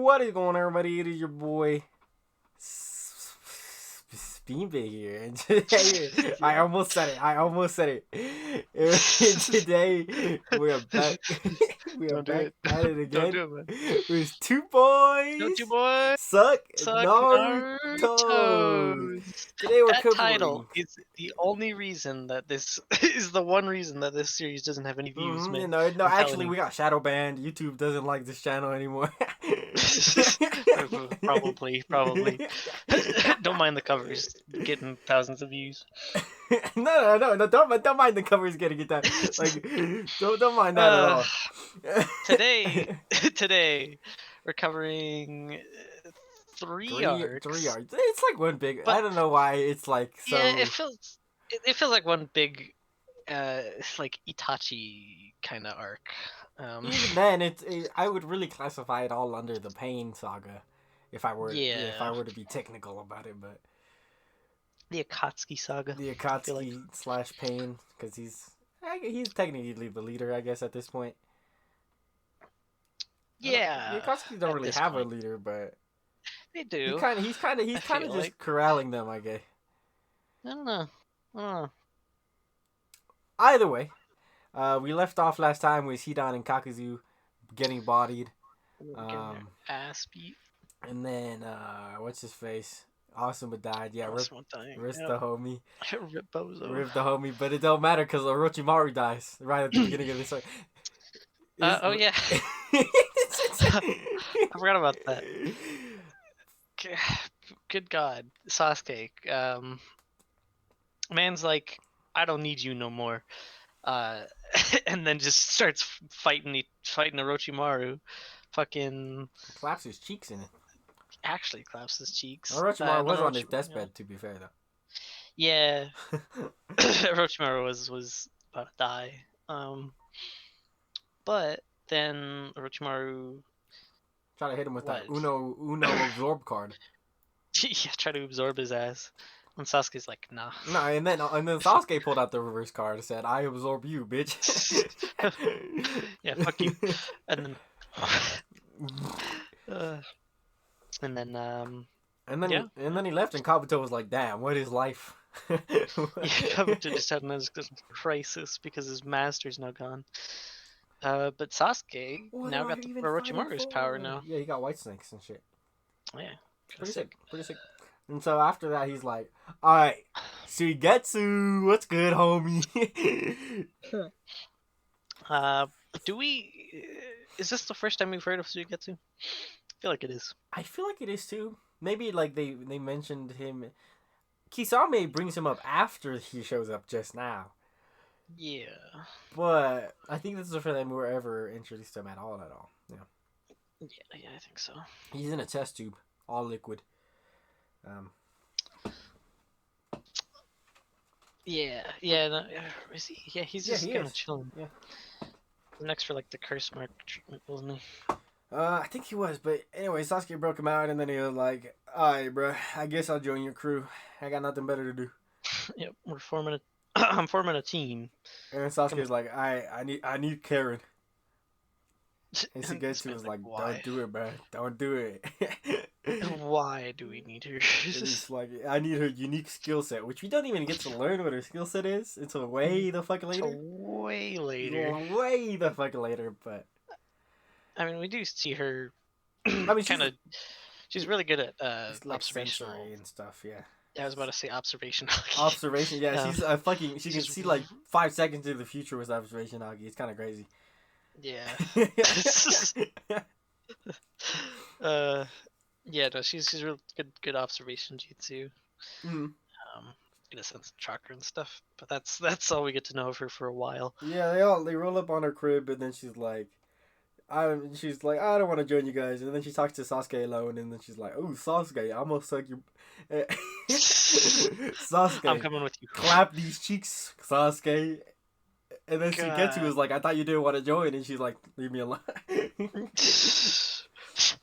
What is going on, everybody? It is your boy Beanbag here, and today I almost said it. And today we are back. We are Don't do back it. at it Don't again. do it, man. With two boys. Don't you boys Suck suck Narutoes. Narutoes? Today we're That title covering. is the only reason that this is the one reason that this series doesn't have any views, man. No, I'm telling actually, you. we got shadow banned. YouTube doesn't like this channel anymore. Probably. Don't mind the covers getting thousands of views. No, don't mind the covers getting it done. Like, don't mind that at all. Today we're covering three arcs. Three arcs. It's like one big. But I don't know why it's like so. yeah, it feels like one big, like Itachi kind of arc. Even then, I would really classify it all under the Pain saga, if I were to be technical about it. But the Akatsuki saga. The Akatsuki / Pain, because he's technically the leader, I guess, at this point. Yeah. The Akatsuki don't really have a leader, but they do. He's kind of just corralling them, I guess. I don't know. Either way, we left off last time with Hidan and Kakuzu getting bodied. Getting their ass beat. And then, what's his face? Asuma died. Yeah, rip the homie. Rip Bozo. Rip the homie, but it don't matter because Orochimaru dies right at the beginning of this. Oh yeah. I forgot about that. Good God, Sasuke. Man's like, I don't need you no more. And then just starts fighting Orochimaru. Fucking claps his cheeks in it. Actually claps his cheeks. Orochimaru was on his deathbed, to be fair, though. Yeah. Orochimaru was about to die. But then Orochimaru try to hit him with that Uno absorb card. Yeah, try to absorb his ass. And Sasuke's like, nah. No, and then Sasuke pulled out the reverse card and said, "I absorb you, bitch." Yeah, fuck you. And then he left, and Kabuto was like, "Damn, what is life?" Yeah, Kabuto just had an existential crisis because his master's now gone. But Sasuke now got the Orochimaru's power now. Yeah, he got white snakes and shit. Yeah, pretty sick. And so after that, he's like, "All right, Suigetsu, what's good, homie?" Is this the first time we've heard of Suigetsu? I feel like it is. I feel like it is too. Maybe like they mentioned him. Kisame brings him up after he shows up just now. Yeah. But I think this is the first time we were ever introduced to him at all. Yeah. Yeah, I think so. He's in a test tube, all liquid. Yeah. No, is he? Yeah, he's just kind of chilling. Yeah. Next for like the curse mark treatment, wasn't he? I think he was, but anyway, Sasuke broke him out, and then he was like, "Alright, bro, I guess I'll join your crew. I got nothing better to do." Yep, I'm forming a team. And Sasuke's like, I need Karen. And Suigetsu was like, why? "Don't do it, bro. Don't do it." Why do we need her? It's like, I need her unique skill set, which we don't even get to learn what her skill set is until way the fuck later. Way the later, but I mean, we do see her. I mean, she's really good at like observational and stuff. Yeah. I was about to say observation. Observation, yeah. She's she can see like 5 seconds into the future with observation Hagi. It's kind of crazy. Yeah. Yeah, no, she's real good observation jutsu. In a sense, chakra and stuff. But that's all we get to know of her for a while. Yeah, they roll up on her crib, and then she's like, I don't want to join you guys. And then she talks to Sasuke alone, and then she's like, "Oh, Sasuke, I'm gonna suck your." Sasuke, I'm coming with you. Clap these cheeks, Sasuke. And then Suigetsu was like, "I thought you didn't want to join," and she's like, "Leave me alone."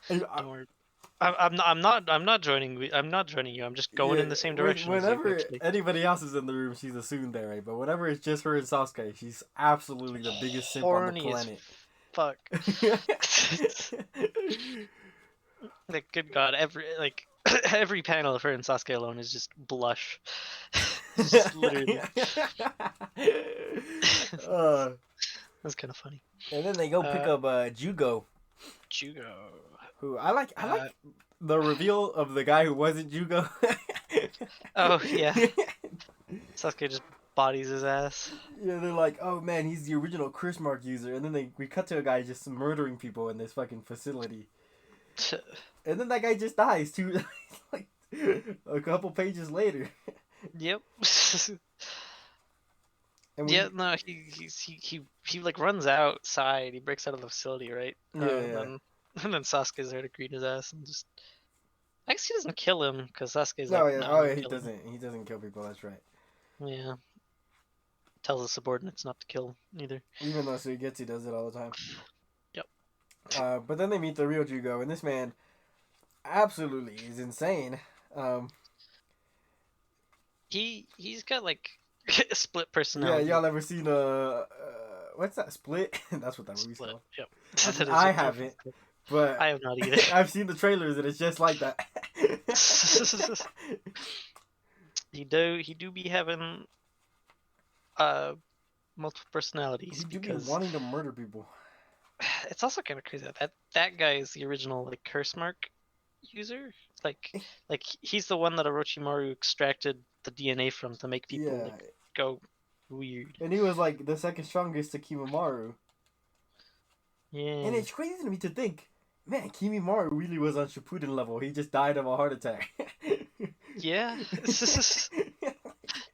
Don't worry. I'm not joining. I'm not joining you. I'm just going in the same direction. Whenever anybody else is in the room, she's assumed there, right? But whenever it's just her and Sasuke, she's absolutely the biggest simp on the planet. Fuck. Like, good God, every panel of her and Sasuke alone is just blush. Just literally. uh, That's kind of funny. and then they go pick up Jugo. Jugo. Who I like the reveal of the guy who wasn't Jugo. Oh yeah. Sasuke just bodies his ass. Yeah, they're like, oh man, he's the original Chris Mark user, and then we cut to a guy just murdering people in this fucking facility, and then that guy just dies too, like a couple pages later. Yep. And yeah, no, he like runs outside. He breaks out of the facility, right? Yeah. And then Sasuke's there to greet his ass and just. I guess he doesn't kill him because Sasuke's No, like, yeah, no, oh don't yeah, he kill him. doesn't. He doesn't kill people. That's right. Yeah. Tells his subordinates not to kill either. Even though Suigetsu does it all the time. Yep. But then they meet the real Jugo, and this man absolutely is insane. He's got like a split Yeah, personality. y'all ever seen what's that, Split? That's what that movie's Split. called. Yep. I haven't, but I have not either. I've seen the trailers and it's just like that. He do be having multiple personalities He do be because wanting to murder people. it's also kind of crazy that guy is the original like curse mark user. Like he's the one that Orochimaru extracted the DNA from to make people like go weird. And he was like the second strongest to Kimimaro. Yeah. And it's crazy to me to think, man, Kimimaro really was on Shippuden level. He just died of a heart attack. Yeah.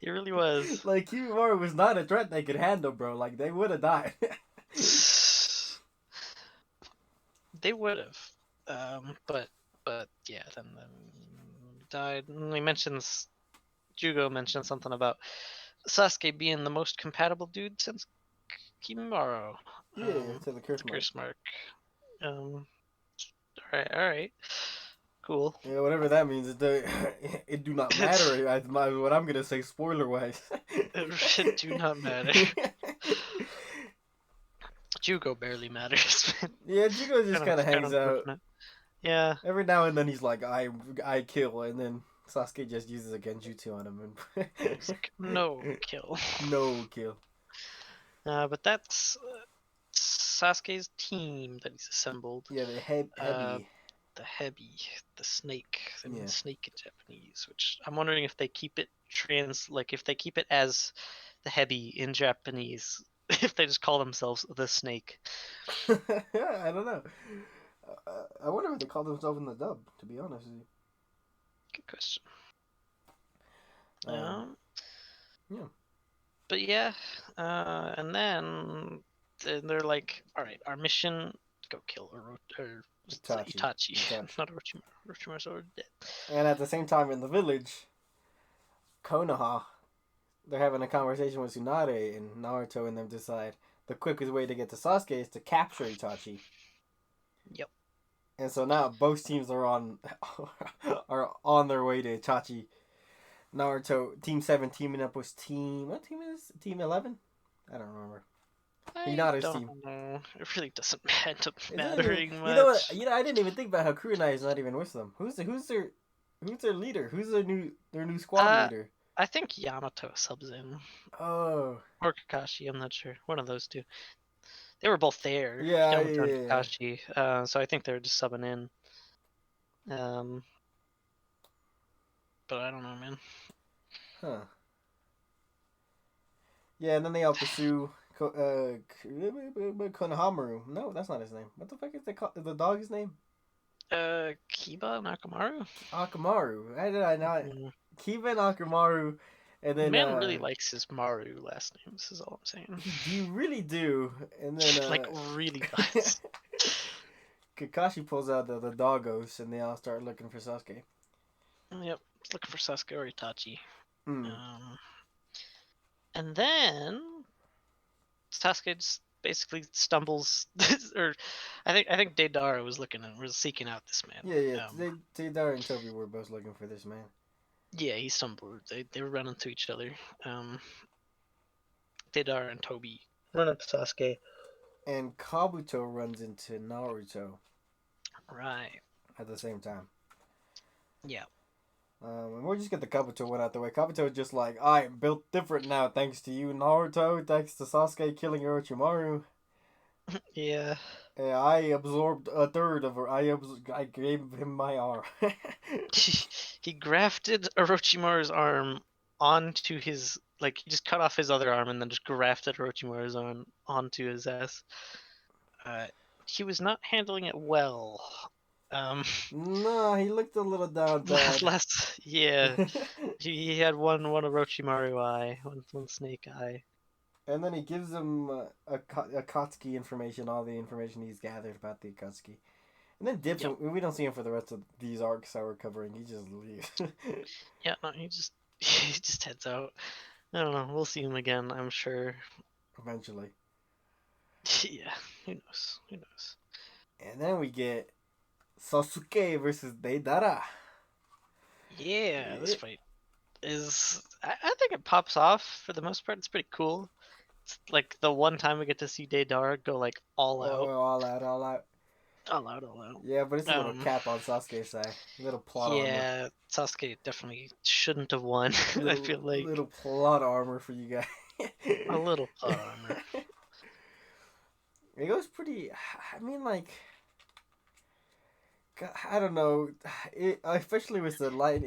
It really was. Like, Kimimaro was not a threat they could handle, bro. Like, they would have died. They would have. But yeah, then died. And he mentions Jugo mentioned something about Sasuke being the most compatible dude since Kimimaro. Yeah, to the curse mark. All right. Cool. Yeah, whatever that means. It do not matter. What I'm gonna say, spoiler wise. It do not matter. Jugo barely matters. Yeah, Jugo just kind of hangs out. Yeah. Every now and then he's like, I kill, and then Sasuke just uses a genjutsu on him. And it's like, no kill. No kill. But that's Sasuke's team that he's assembled. Yeah, the Hebi. The Hebi, the snake. I mean, snake in Japanese, which I'm wondering if they keep it if they keep it as the Hebi in Japanese, if they just call themselves the snake. I don't know. I wonder what they call themselves in the dub, to be honest with you. Good question. Yeah. But yeah, and then they're like, all right, our mission, go kill Itachi. Not Orochimaru. Orochimaru's already dead. And at the same time in the village, Konoha, they're having a conversation with Tsunade, and Naruto and them decide the quickest way to get to Sasuke is to capture Itachi. Yep. And so now both teams are on their way to Itachi. Naruto, Team 7 teaming up with what team is it? Team 11? I don't remember. Hinata's team. Know. It really doesn't end up mattering much. You know what? I didn't even think about how Kurenai is not even with them. Who's their leader? Who's their new squad leader? I think Yamato subs in. Oh. Or Kakashi, I'm not sure. One of those two. They were both there. Yeah, Yamato and Kakashi. So I think they're just subbing in. But I don't know, man. Huh. Yeah, and then they all pursue Konohamaru. No, that's not his name. What the fuck is the dog's name? Kiba Nakamaru? Akamaru. How did I not? Kiba and Akamaru. And then man really likes his Maru last name. This is all I'm saying. You really do. And then like really does. Kakashi pulls out the doggos, and they all start looking for Sasuke. Yep, looking for Sasuke or Itachi. And then Sasuke just basically stumbles, or I think Deidara was seeking out this man. Yeah. Deidara and Toby were both looking for this man. Yeah, he stumbled. They were running to each other. Deidara and Toby run up to Sasuke. And Kabuto runs into Naruto. Right. at the same time. Yeah. And we'll just get the Kabuto one out the way. Kabuto is just like, I'm built different now thanks to you, Naruto, thanks to Sasuke killing Orochimaru. Yeah. I absorbed a third of her. I gave him my arm. He grafted Orochimaru's arm onto his, like, he just cut off his other arm and then just grafted Orochimaru's arm onto his ass. He was not handling it well. Nah, he looked a little down bad. Last, yeah, he had one Orochimaru eye, one snake eye. And then he gives him Akatsuki information, all the information he's gathered about the Akatsuki. And then dips. Yep. We don't see him for the rest of these arcs that we're covering. He just leaves. Yeah, no, he just heads out. I don't know. We'll see him again, I'm sure. Eventually. Yeah, who knows? Who knows? And then we get Sasuke versus Deidara. Yeah, this fight is. I think it pops off for the most part. It's pretty cool. It's like the one time we get to see Deidara go like all out. All out, all out. All out, all out. Yeah, but it's a little cap on Sasuke's side. A little plot armor. Yeah, Sasuke definitely shouldn't have won. I feel like. Little plot armor for you guys. A little plot armor. It goes pretty. I mean, like. I don't know. Especially with the light.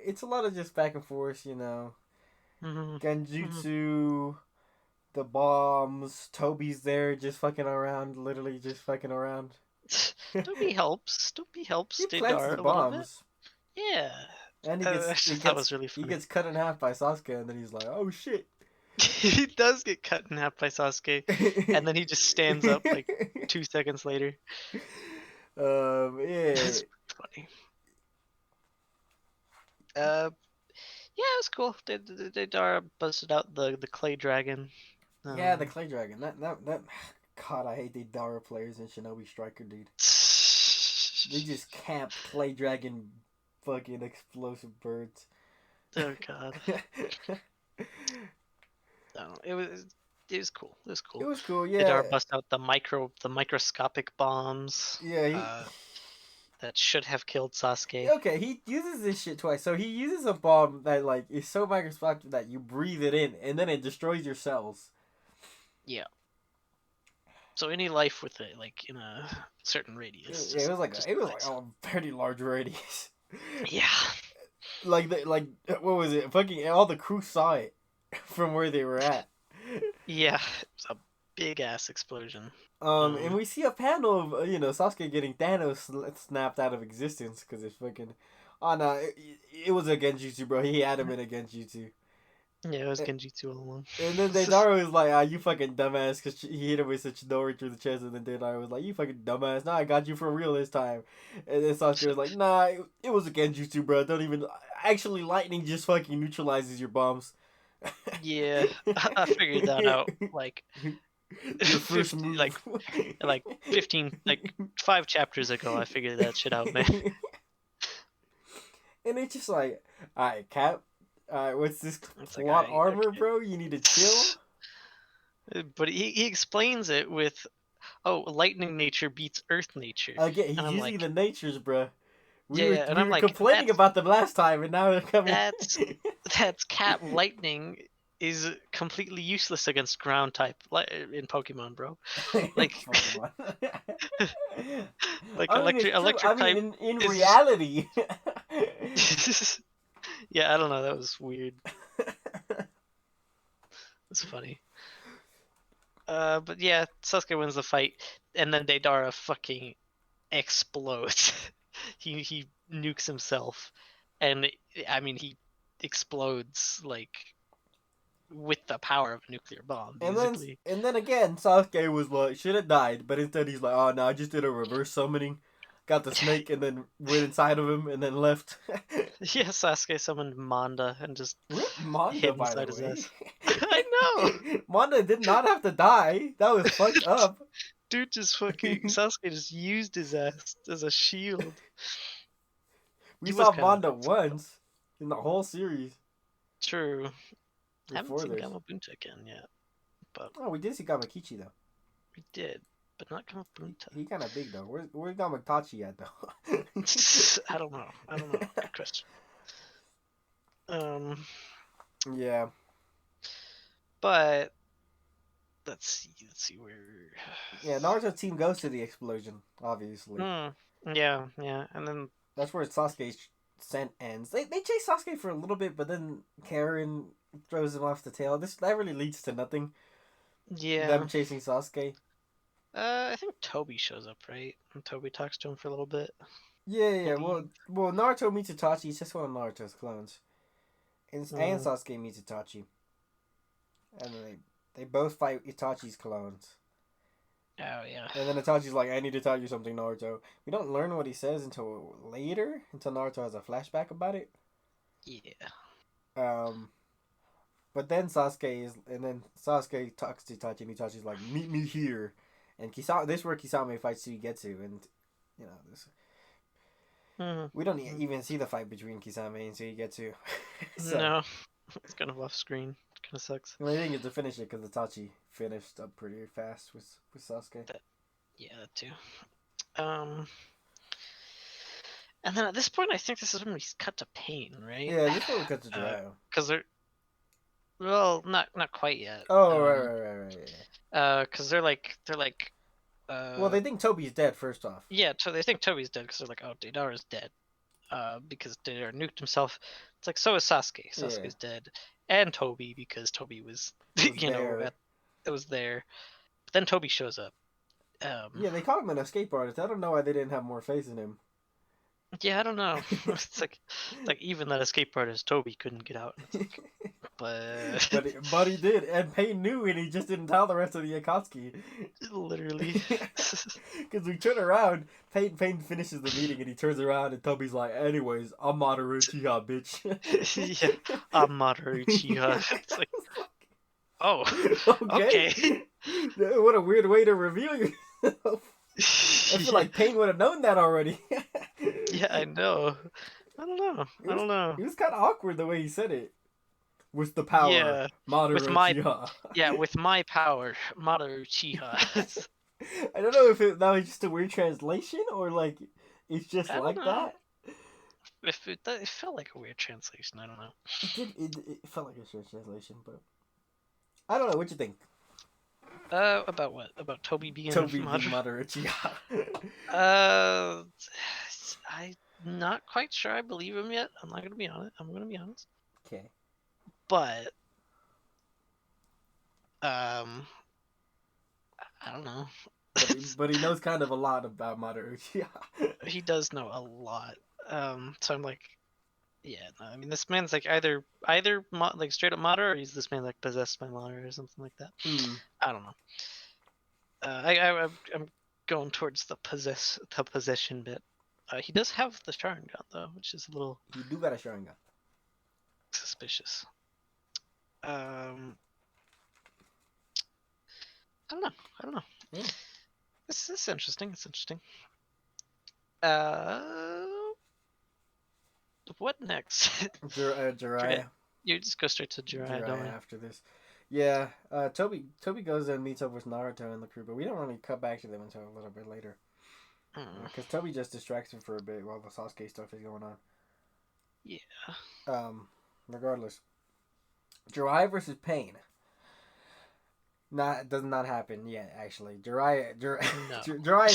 It's a lot of just back and forth, you know. Mm-hmm. Genjutsu. The bombs. Toby's there just fucking around. Literally just fucking around. Toby helps. Toby helps He plants Deidara the a little bombs. bit. Yeah. And That was really funny. He gets cut in half by Sasuke, and then he's like, "Oh shit!" He does get cut in half by Sasuke, and then he just stands up like 2 seconds later. Yeah. That's funny. Yeah, it was cool. Deidara busted out the clay dragon. Yeah, the clay dragon. That. God, I hate the Dara players in Shinobi Striker, dude. They just camp clay dragon, fucking explosive birds. Oh god. No, it was cool. It was cool. It was cool, yeah. Deidara bust out the microscopic bombs. Yeah, that should have killed Sasuke. Okay, he uses this shit twice. So he uses a bomb that like is so microscopic that you breathe it in, and then it destroys your cells. Yeah. So any life with it, like in a certain radius. It was like a very large radius. Yeah. Like what was it? Fucking all the crew saw it from where they were at. Yeah, it was a big ass explosion. And we see a panel of Sasuke getting Thanos snapped out of existence because it's fucking. Oh no, it was a Genjutsu, bro. He had him in a Genjutsu. Yeah, it was Genjutsu all along. And then Deidara was like, you fucking dumbass, because he hit him with such Chidori through the chest, and then Deidara was like, you fucking dumbass, nah, I got you for real this time. And then Sasuke was like, nah, it was a Genjutsu, bro, don't even, actually lightning just fucking neutralizes your bombs. Yeah, I figured that out, like, your first move. like 15, like 5 chapters ago, I figured that shit out, man. And it's just like, alright, Cap, what's this plot armor, okay, bro? You need to chill. But he explains it with, lightning nature beats earth nature. Again, he's using like, the natures, bro. We were like, complaining about them last time, and now they're coming. That's Cap lightning is completely useless against ground type in Pokemon, bro. Like, Pokemon. like electric type. In reality. Yeah, I don't know. That was weird. It's funny. But yeah, Sasuke wins the fight, and then Deidara fucking explodes. he nukes himself, and I mean he explodes like with the power of a nuclear bomb. Basically. And then again, Sasuke was like, should have died, but instead he's like, oh no, I just did a reverse summoning. Got the snake and then went inside of him and then left. Yeah, Sasuke summoned Manda and just Manda, by the way. I know. Manda did not have to die. That was fucked up. Dude just fucking Sasuke just used his ass as a shield. We saw Manda once in the whole series. True. I haven't seen Gamabunta again yet. But we did see Gamakichi though. We did. but not Gamabunta. He kind of big though. Where's Itachi at though? I don't know. Good question. Yeah. But let's see where. Yeah, Naruto's team goes to the explosion, obviously. Yeah, and then that's where Sasuke's scent ends. They chase Sasuke for a little bit, but then Karen throws him off the tail. That really leads to nothing. Yeah. Them chasing Sasuke. I think Toby shows up, right? And Toby talks to him for a little bit. Yeah. Well, Naruto meets Itachi. He's just one of Naruto's clones, and Sasuke meets Itachi, and then they both fight Itachi's clones. Oh yeah. And then Itachi's like, "I need to tell you something, Naruto." We don't learn what he says until later, until Naruto has a flashback about it. Yeah. But then Sasuke talks to Itachi, and Itachi's like, "Meet me here." And this is where Kisame fights Suigetsu, and this. We don't even see the fight between Kisame and Suigetsu. So, no, it's kind of off screen. Kind of sucks. The only thing is to finish it because Itachi finished up pretty fast with Sasuke. That too. And then at this point, I think this is when we cut to Pain, right? Yeah, this is when we cut to Jiraiya. Because they're not quite yet. Oh, right. Because they're like. Well, they think Toby's dead first off. Yeah, so they think Toby's dead because they're like, oh, Deidara's dead. Because Deidara nuked himself. It's like, so is Sasuke. Sasuke's dead. And Toby, because Toby was it was there. But then Toby shows up. Yeah, they call him an escape artist. I don't know why they didn't have more faith in him. Yeah, I don't know. It's like even that escape artist Toby couldn't get out. But he did, and Pain knew, and he just didn't tell the rest of the Akatsuki. Literally. Because we turn around, Pain finishes the meeting, and he turns around, and Toby's like, "Anyways, I'm Madoru Uchiha, bitch." Yeah, I'm Madoru Uchiha. It's like, oh, okay. What a weird way to reveal yourself. I feel like Pain would have known that already. Yeah, I know. I don't know. It was kind of awkward the way he said it. With the power, Madoru Uchiha. With my power, Madoru Uchiha. I don't know if that was just a weird translation or like it's just like that. It felt like a weird translation. I don't know. It felt like a weird translation, but I don't know. What you think? About what? About Toby being Madoru Uchiha. I'm not quite sure I believe him yet. I'm not gonna be honest. I'm gonna be honest. Okay. But I don't know. But he knows kind of a lot about Madoru Uchiha. He does know a lot. So I'm like, yeah, no, I mean, this man's like either like straight up Madoru, or this man like possessed by Madoru or something like that. I don't know. I'm going towards the possession bit. He does have the Sharingan though, which is a little. He do got a Sharingan. Suspicious. I don't know. Yeah. This is interesting. It's interesting. What next? Jiraiya. You just go straight to Jiraiya, don't we? After this. Yeah, Toby goes and meets up with Naruto and the crew, but we don't really cut back to them until a little bit later. Because Toby just distracts him for a bit while the Sasuke stuff is going on. Yeah. Regardless. Jiraiya versus Pain. Does not happen yet, actually. Jiraiya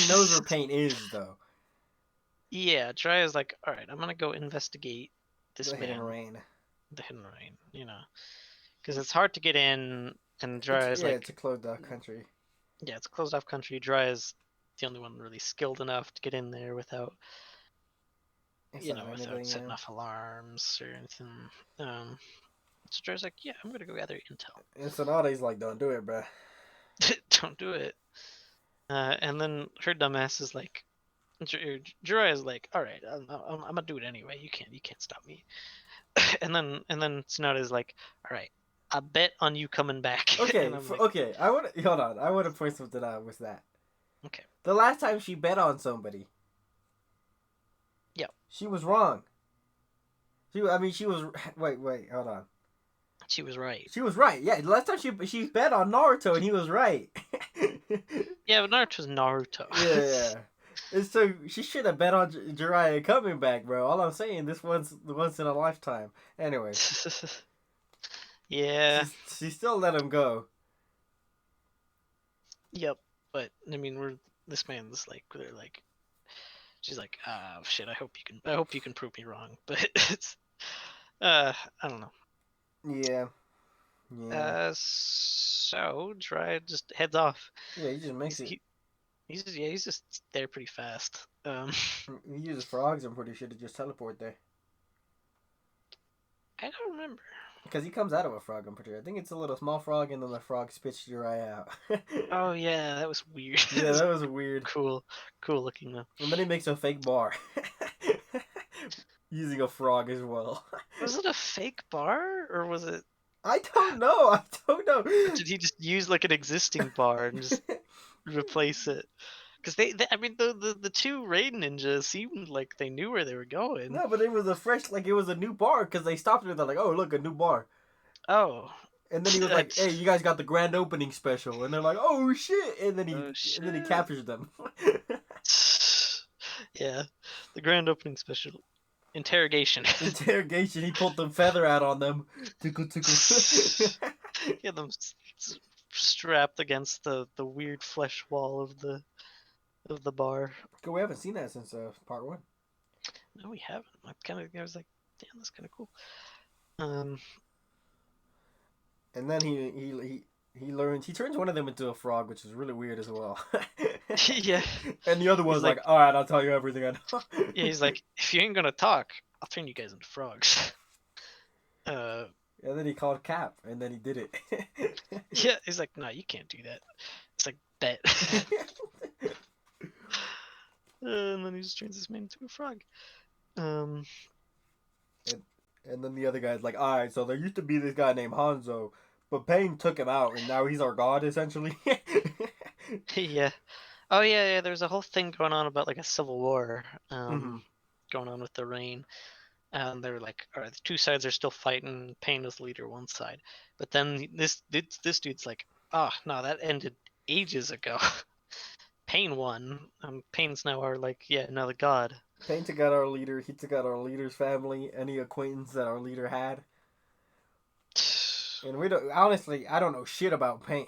knows where Pain is, though. Yeah, Jiraiya's like, alright, I'm gonna go investigate this man. Hidden Rain. The Hidden Rain, Because it's hard to get in, and Jiraiya's like... it's a closed-off country. Yeah, it's a closed-off country. Jiraiya's the only one really skilled enough to get in there without... without setting off alarms or anything. So Jiraiya's like, yeah, I'm gonna go gather intel. And Sonata's like, don't do it, bruh. Don't do it. And then her dumbass is like, Jiraiya's like, all right, I'm gonna do it anyway. You can't stop me. and then Sonata's like, all right, I bet on you coming back. Okay, okay. I want to point something out with that. Okay. The last time she bet on somebody. Yeah. She was wrong. She was. Wait, hold on. She was right. She was right. Yeah, last time she bet on Naruto and he was right. Yeah, but Naruto's Naruto. Yeah. And so she should have bet on Jiraiya coming back, bro. All I'm saying, this one's once in a lifetime. Anyway, Yeah. she still let him go. Yep. But I mean, this man's like, they're like, she's like, shit. I hope you can prove me wrong. But it's, I don't know. Yeah. Yeah. So Jiraiya just heads off. Yeah, he just makes it. He's just there pretty fast. He uses frogs, I'm pretty sure, to just teleport there. I don't remember. Because he comes out of a frog, I'm pretty sure. I think it's a little small frog, and then the frog spits Jiraiya out. Oh yeah, that was weird. Yeah, that was weird. Cool looking though. And then he makes a fake bar. Using a frog as well. Was it a fake bar or was it? I don't know. Did he just use like an existing bar and just replace it? Because I mean, the two raid ninjas seemed like they knew where they were going. No, but it was it was a new bar because they stopped it. They're like, oh, look, a new bar. Oh. And then he was like, hey, you guys got the grand opening special. And they're like, oh, shit. And then he captures them. Yeah. The grand opening special. Interrogation. Interrogation. He pulled the feather out on them. Tickle, tickle. He had them strapped against the weird flesh wall of the bar. We haven't seen that since part 1. No, we haven't. I was like, damn, that's kind of cool. And then he learns, he turns one of them into a frog, which is really weird as well. Yeah. And the other one's like, all right, I'll tell you everything I know. Yeah, he's like, if you ain't gonna talk, I'll turn you guys into frogs. And then he called Cap, and then he did it. Yeah, he's like, no, you can't do that. It's like, bet. And then he just turns this man into a frog. And then the other guy's like, all right, so there used to be this guy named Hanzo, but Pain took him out, and now he's our god, essentially. Yeah. Oh, yeah, there's a whole thing going on about, like, a civil war going on with the Rain. And they're like, all right, the two sides are still fighting. Pain is the leader one side. But then this dude's like, oh, no, that ended ages ago. Pain won. Pain's now our, now the god. Pain took out our leader. He took out our leader's family, any acquaintance that our leader had. And I don't know shit about Pain.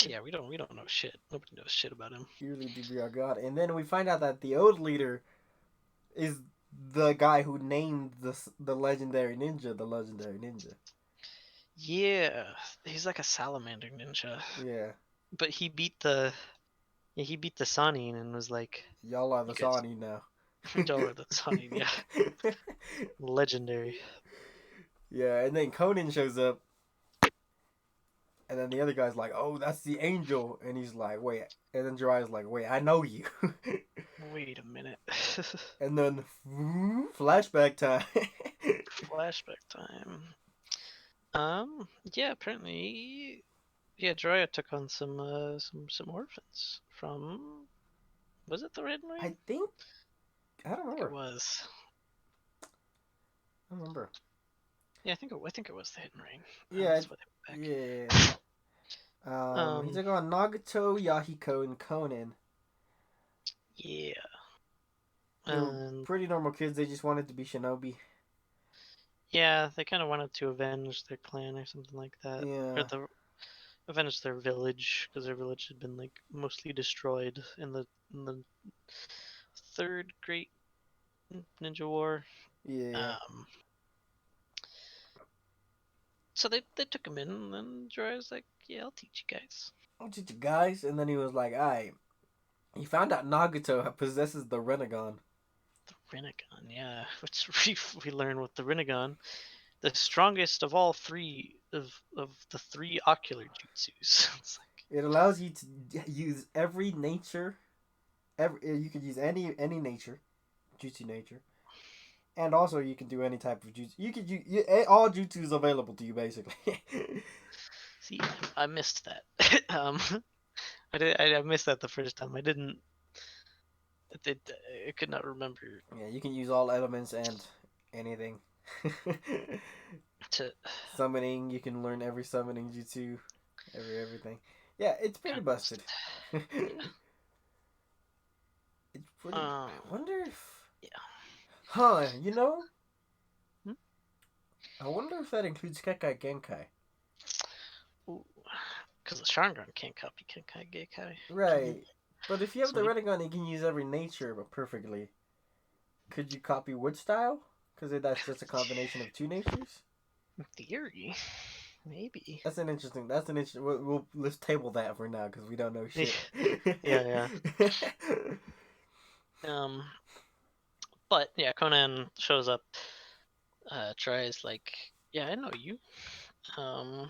Yeah, we don't know shit. Nobody knows shit about him. He really did be our god. And then we find out that the old leader is the guy who named the legendary ninja. Yeah, he's like a salamander ninja. Yeah. But he beat the Sanin and was like, y'all are the Sanin now. Y'all are the Sanin, yeah. Legendary. Yeah, and then Conan shows up. And then the other guy's like, oh, that's the angel. And he's like, wait. And then Jiraiya's like, wait, I know you. Wait a minute. And then flashback time. Flashback time. Yeah, apparently, Jiraiya took on some orphans from, was it the Red Ring? I don't remember. It was. I don't remember. Yeah, I think it was the Hidden Ring. Yeah. Yeah. He took on Nagato, Yahiko, and Conan. Yeah. They were pretty normal kids. They just wanted to be shinobi. Yeah, they kind of wanted to avenge their clan or something like that. Yeah. Or avenge their village, because their village had been mostly destroyed in the Third Great Ninja War. Yeah. So they took him in, and then Jiraiya's like, yeah, I'll teach you guys. And then he was like, alright. He found out Nagato possesses the Rinnegan. The Rinnegan, yeah. Which we learn with the Rinnegan. The strongest of all three of the three ocular jutsus. It allows you to use every nature. You can use any nature. Jutsu nature. And also, you can do any type of jutsu. You could use all jutsus available to you, basically. See, I missed that. I missed that the first time. I could not remember. Yeah, you can use all elements and anything. To Summoning, you can learn every summoning jutsu, everything. Yeah, it's pretty kind busted. yeah. It's pretty. Um. I wonder if. Yeah. Huh? You know, Hmm? I wonder if that includes Kekai Genkai. Because the Sharingan can't copy Kenkai Geikai. Can you? Right. But if you have So the many. Rinnegan, you can use every nature perfectly. Could you copy wood style? Because that's just a combination of two natures. In theory, maybe. That's an interesting. That's an interesting. Let's table that for now because we don't know shit. Yeah, yeah. But yeah, Conan shows up. Tries like, yeah, I know you. Um,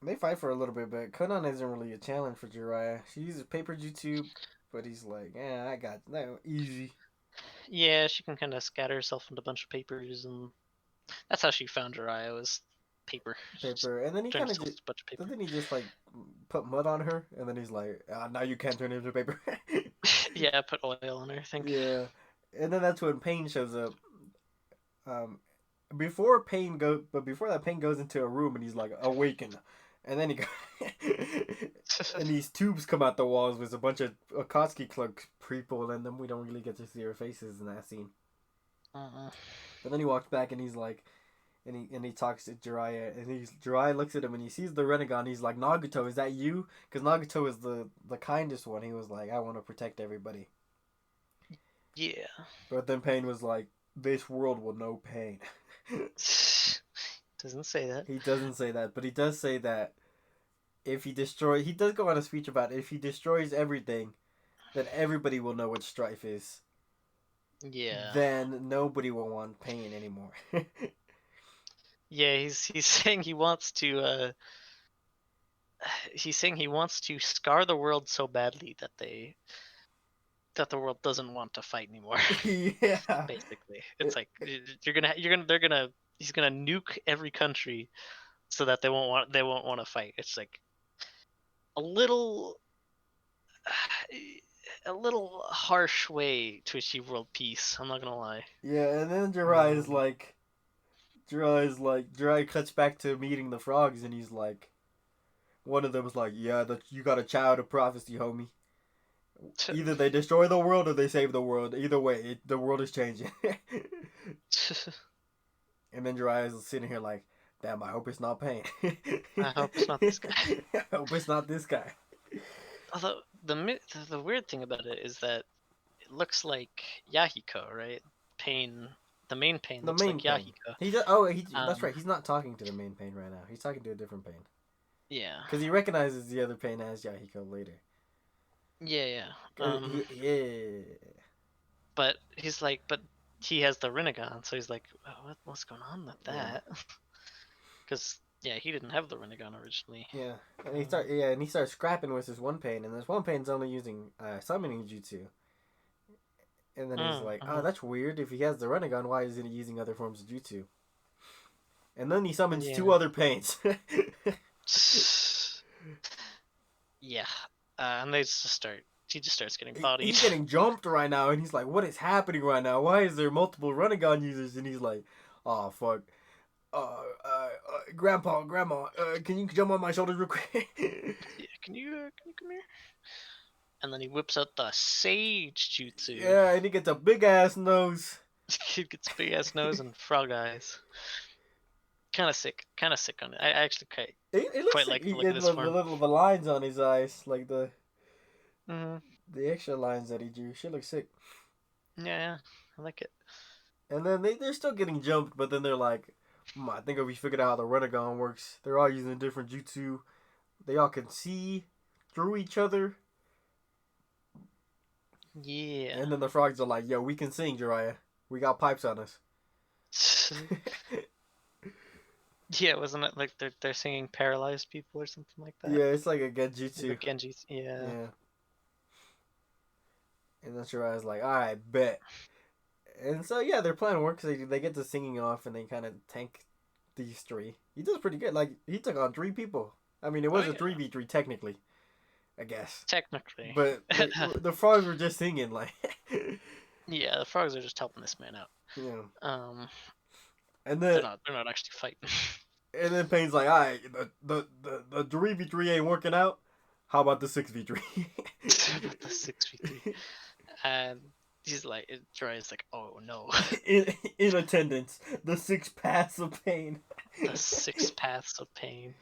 They fight for a little bit, but Conan isn't really a challenge for Jiraiya. She uses paper jutsu, but he's like, yeah, I got that easy. yeah, she can kind of scatter herself into a bunch of papers, and that's how she found Jiraiya was paper. Just Paper, and then he turned kind of herself just into a bunch of paper. doesn't he just like put mud on her, and then he's like, now you can't turn into paper. Yeah, put oil on her, I think. Yeah, and then that's when Pain shows up. Um, before Pain go, but before that, Pain goes into a room and he's like, awaken, and then he go, and these tubes come out the walls with a bunch of Akatsuki cloak people, and then we don't really get to see their faces in that scene. Uh-uh. But then he walks back and he's like, and he talks to Jiraiya, and Jiraiya looks at him and he sees the Rinnegan. He's like, Nagato, is that you? Because Nagato is the kindest one. He was like, I want to protect everybody. Yeah. But then Pain was like, this world will know pain. Doesn't say that. He doesn't say that, but he does say that if he does go on a speech about if he destroys everything, then everybody will know what strife is. Yeah. Then nobody will want pain anymore. Yeah, he's saying he wants to he's saying he wants to scar the world so badly that the world doesn't want to fight anymore. Yeah. Basically, it's like they're gonna he's gonna nuke every country so that they won't want to fight. It's like a little a little harsh way to achieve world peace. I'm not gonna lie. Yeah, and then Um, Jiraiya cuts back to meeting the frogs, and he's like, one of them was like, yeah, you got a child of prophecy, homie. Either they destroy the world or they save the world. Either way, the world is changing. And then Jiraiya's sitting here like, damn, I hope it's not Pain. I hope it's not this guy. I hope it's not this guy. Although the weird thing about it is that it looks like Yahiko, right? Pain, the main Pain The looks like main Pain. Yahiko. That's right. Um, He's not talking to the main Pain right now. He's talking to a different Pain. yeah, Because he recognizes the other Pain as Yahiko later. yeah, yeah. Yeah. But he's like, but he has the Rinnegan, so he's like, what's going on with Yeah. that? Because yeah, he didn't have the Rinnegan originally. Yeah, and he starts scrapping with this one Pain, and this one Pain's only using summoning jutsu. And then he's like, "Oh, that's weird. If he has the Rinnegan, why isn't he using other forms of jutsu?" And then he summons Yeah. two other Pains. Yeah, and they just start. He just starts getting bodied. He's getting jumped right now, and he's like, "What is happening right now? Why is there multiple Rinnegan users?" And he's like, "Oh fuck." Grandpa, Grandma, can you jump on my shoulders real quick? Yeah, can you come here? And then he whips out the Sage Jutsu. Yeah, and he gets a big ass nose. He gets big ass nose and frog eyes. Kind of sick on it. I actually It looks quite like like he the look of gets this the form. little the lines on his eyes, like the Mm-hmm. the extra lines that he drew. Shit looks sick. Yeah, I like it. And then they're still getting jumped, but then they're like, I think we figured out how the Rinnegan works. They're all using different jutsu. They all can see through each other. Yeah. And then the frogs are like, yo, we can sing, Jiraiya. We got pipes on us. Yeah, wasn't it like they're singing paralyzed people or something like that? Yeah, it's like a genjutsu. The Genji. Yeah. Yeah. And then Jiraiya's like, alright, bet. And so, yeah, their plan works. They get the singing off and they kind of tank these three. He does pretty good. Like, he took on 3 people. I mean, it was a 3v3 technically, I guess. Technically. But the frogs were just singing, like. Yeah, the frogs are just helping this man out. Yeah. And They're then not actually fighting. Pain's like, all right, the 3v3 ain't working out. How about the 6v3? About the 6v3. And he's like, Jiraiya's like, oh no. in attendance, the 6 paths of pain. The 6 paths of pain.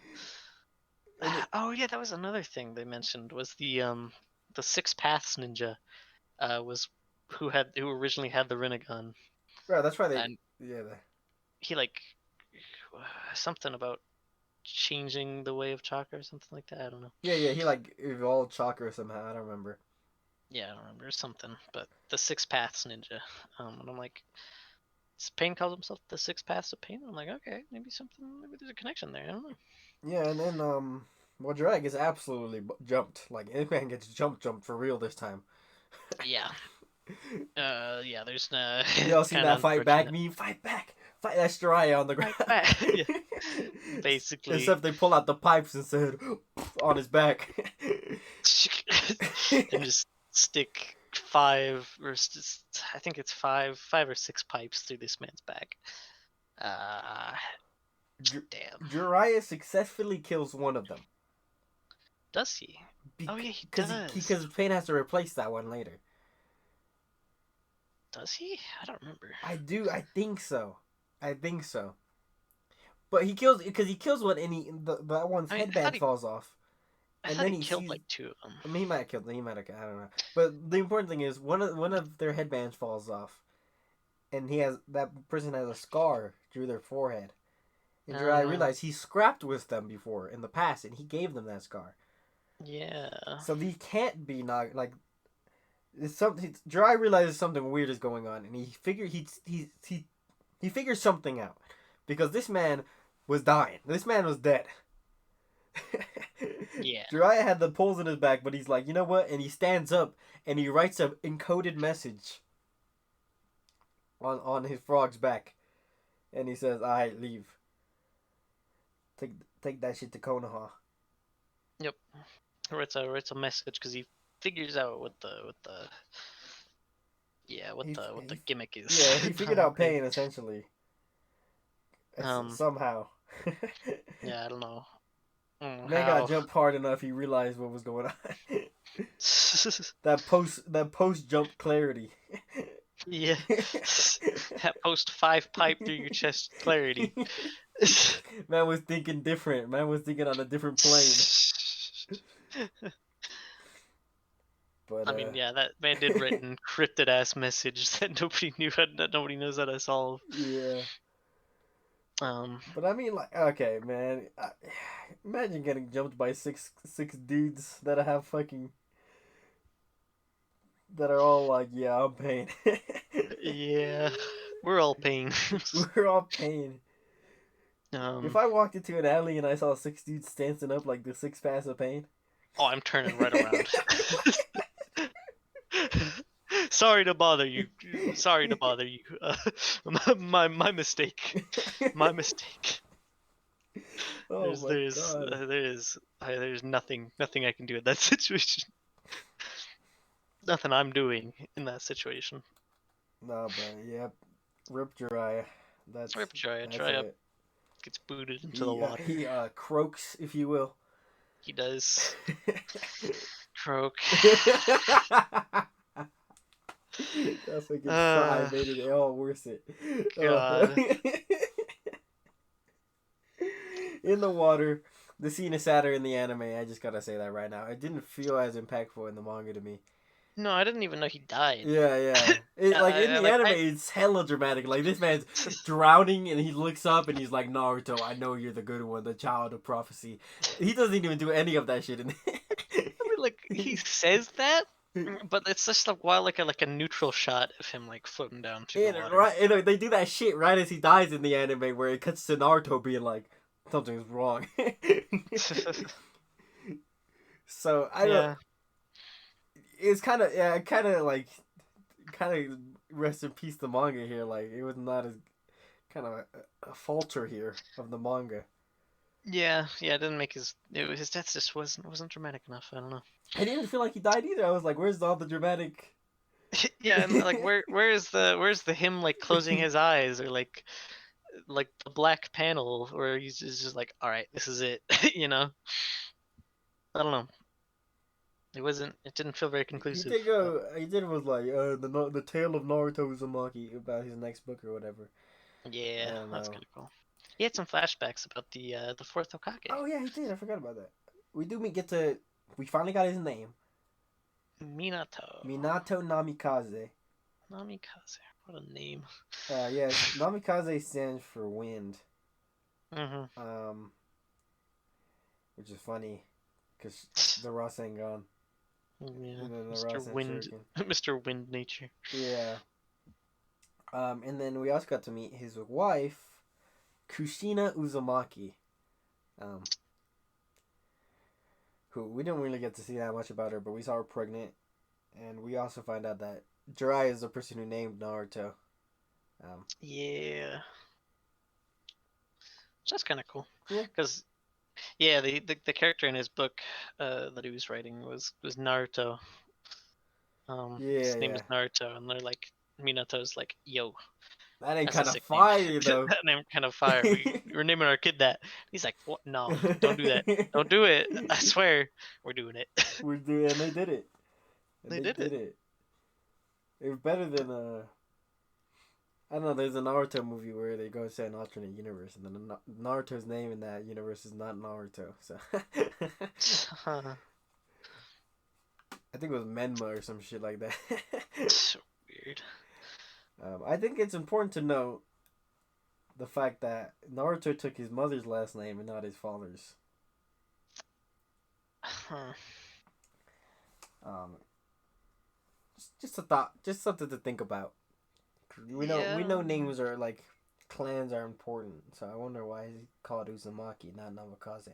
Oh yeah, that was another thing they mentioned was the 6 paths ninja was who originally had the Rinnegan. Right, that's why they And he like something about changing the way of chakra or something like that. I don't know. Yeah, he like evolved chakra somehow. I don't remember. Yeah, I don't remember something, but the 6 paths ninja. And I'm like, Pain calls himself the 6 paths of pain. I'm like, okay, maybe there's a connection there. I don't know. Yeah, and then well, Jiraiya gets absolutely jumped. Like, man gets jumped for real this time. Yeah. Yeah. There's Y'all seen that fight back meme? Fight back! Fight! That's Jiraiya on the ground. Yeah. Basically. Except they pull out the pipes instead on his back. And just stick 5 or I think it's 5 or 6 pipes through this man's back. Damn. Jiraiya successfully kills one of them. Does he? Oh yeah, he does. Because Pain has to replace that one later. Does he? I don't remember. I think so. But he kills one, and that one's headband falls off. And then he killed like 2 of them. I mean, he might have killed them. He might have. I don't know. But the important thing is one of their headbands falls off, and that person has a scar through their forehead. And Jiraiya realized he scrapped with them before in the past, and he gave them that scar. Yeah. So he can't be not like. It's something. Jiraiya realizes something weird is going on, and he figures something out, because this man was dying. This man was dead. Yeah. Jiraiya had the poles in his back, but he's like, you know what? And he stands up and he writes an encoded message on his frog's back, and he says, "I leave. Take that shit to Konoha." Yep. Writes a message because he figures out what the gimmick is. Yeah, he figured out Pain essentially. Somehow. Yeah, I don't know. Man got jumped hard enough. He realized what was going on. that post jump clarity. Yeah. That post 5 pipe through your chest clarity. Man was thinking different. Man was thinking on a different plane. But, I mean, yeah, that man did write an encrypted ass message that nobody knows how to solve. Yeah. But I mean, like, okay, man. Imagine getting jumped by six dudes that have that are all like, yeah, I'm Pain. Yeah, we're all Pain. We're all Pain. If I walked into an alley and I saw 6 dudes standing up like the 6 paths of Pain. Oh, I'm turning right around. Sorry to bother you. My mistake. My mistake. Oh There's nothing I can do in that situation. Nothing I'm doing in that situation. No, but yep. Rip Jiraiya. Rip Jiraiya. Jiraiya gets booted into the water. He croaks, if you will. He does. Croak. That's like I made it all worth it. God. In the water, the scene is sadder in the anime. I just gotta say that right now. It didn't feel as impactful in the manga to me. No, I didn't even know he died. Yeah. In the anime, it's hella dramatic. Like, this man's drowning, and he looks up, and he's like, Naruto, I know you're the good one, the child of prophecy. He doesn't even do any of that shit. I mean, like, he says that, but it's just a neutral shot of him, like, floating down through the water. Right, they do that shit right as he dies in the anime, where it cuts to Naruto being like, something's wrong. So, I don't... It's kind of rest in peace the manga here. Like, it was not as kind of a falter here of the manga. Yeah, it didn't make his death just wasn't dramatic enough. I don't know. I didn't feel like he died either. I was like, where's all the dramatic? Yeah, and like where's the him like closing his eyes or like like the black panel where he's just like, all right, this is it. You know, I don't know. It wasn't. It didn't feel very He conclusive. did go. He did was like the tale of Naruto Uzumaki about his next book or whatever. I Yeah, don't that's know. kind of cool. He had some flashbacks about the fourth Hokage, Oh yeah, he did. I forgot about that. We do get to. We finally got his name. Minato. Minato Namikaze. Namikaze. What a name. Yes, Namikaze stands for wind. Mm-hmm. Which is funny, because the Rasen gone. Yeah, And then the Mr. Rasen Wind, Shuriken. Mr. Wind Nature. Yeah. And then we also got to meet his wife, Kushina Uzumaki. Who we didn't really get to see that much about her, but we saw her pregnant, and we also find out that Jiraiya is the person who named Naruto. Yeah, that's kind of cool. Yeah. Because yeah, the character in his book that he was writing was Naruto. Yeah, His name yeah. is Naruto, and they're like Minato's like, yo, That ain't that's a kind of sick name. fire though. That name kind of fire. We're naming our kid that. He's like, what? No, don't do that. Don't do it. I swear, we're doing it. We're doing, and they did it. And They they did it. did it. It was better than I don't know. There's a Naruto movie where they go to an alternate universe, and then Naruto's name in that universe is not Naruto. So I think it was Menma or some shit like that. So weird. I think it's important to note the fact that Naruto took his mother's last name and not his father's. Huh. Um, just a thought, just something to think about. We know names are like clans are important, so I wonder why he's called Uzumaki, not Namikaze.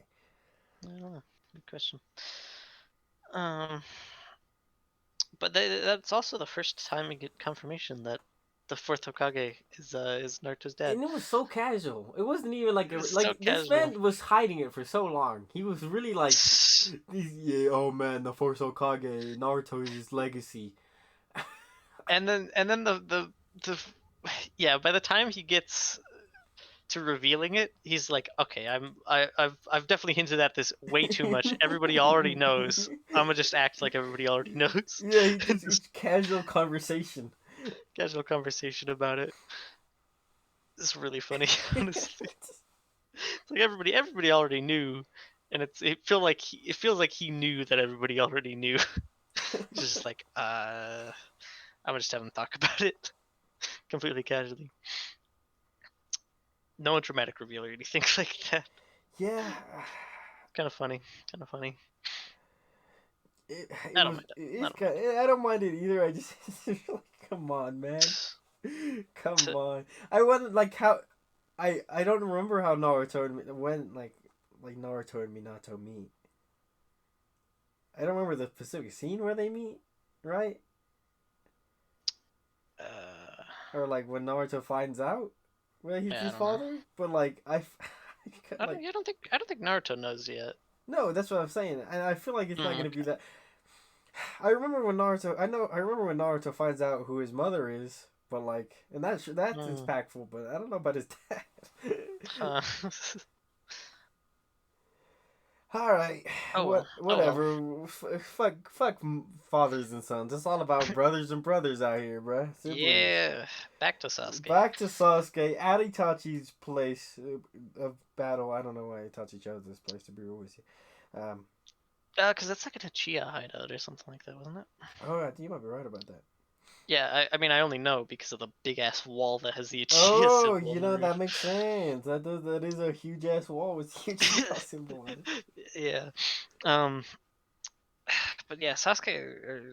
I don't know. Good question. But that's also the first time we get confirmation that the fourth Hokage is Naruto's dad. And it was so casual. It wasn't even like It was so like this casual. man was hiding it for so long. He was really like, yeah, oh man, the fourth Hokage, Naruto is his legacy. and then the yeah, by the time he gets to revealing it, he's like, okay, I've definitely hinted at this way too much. Everybody already knows. I'm gonna just act like everybody already knows. Yeah, he just Just it's casual conversation. casual conversation about it. It's really funny, honestly. It's like everybody already knew, and it feels like he knew that everybody already knew. He's just like, I'm gonna just have him talk about it completely casually. No dramatic reveal or anything like that. Yeah. Kind of funny. Kind of funny. It I don't was. mind it. It's kind. I don't mind it either. I just like, come on, man. Come on. I wasn't like how. I don't remember how Naruto and when like Naruto and Minato meet. I don't remember the specific scene where they meet, right? Or like when Naruto finds out where he's Yeah, his I don't know. father, but like I don't think Naruto knows yet. no, that's what I'm saying, and I feel like it's not gonna Okay. be that. I remember when Naruto. I remember when Naruto finds out who his mother is, but like, and that's impactful. But I don't know about his dad. Uh, All right, oh well. Oh well. whatever. Fuck fathers and sons. It's all about brothers and brothers out here, bruh. Siblings. Yeah. Back to Sasuke. Back to Sasuke at Itachi's place of battle. I don't know why Itachi chose this place to be real with you. Because it's like an Uchiha hideout or something like that, wasn't it? Oh, I think you might be right about that. Yeah, I mean, I only know because of the big ass wall that has the Uchiha Oh, symbol you on the know roof. that makes sense. That is a huge ass wall with huge symbol on it. Yeah. But yeah, Sasuke,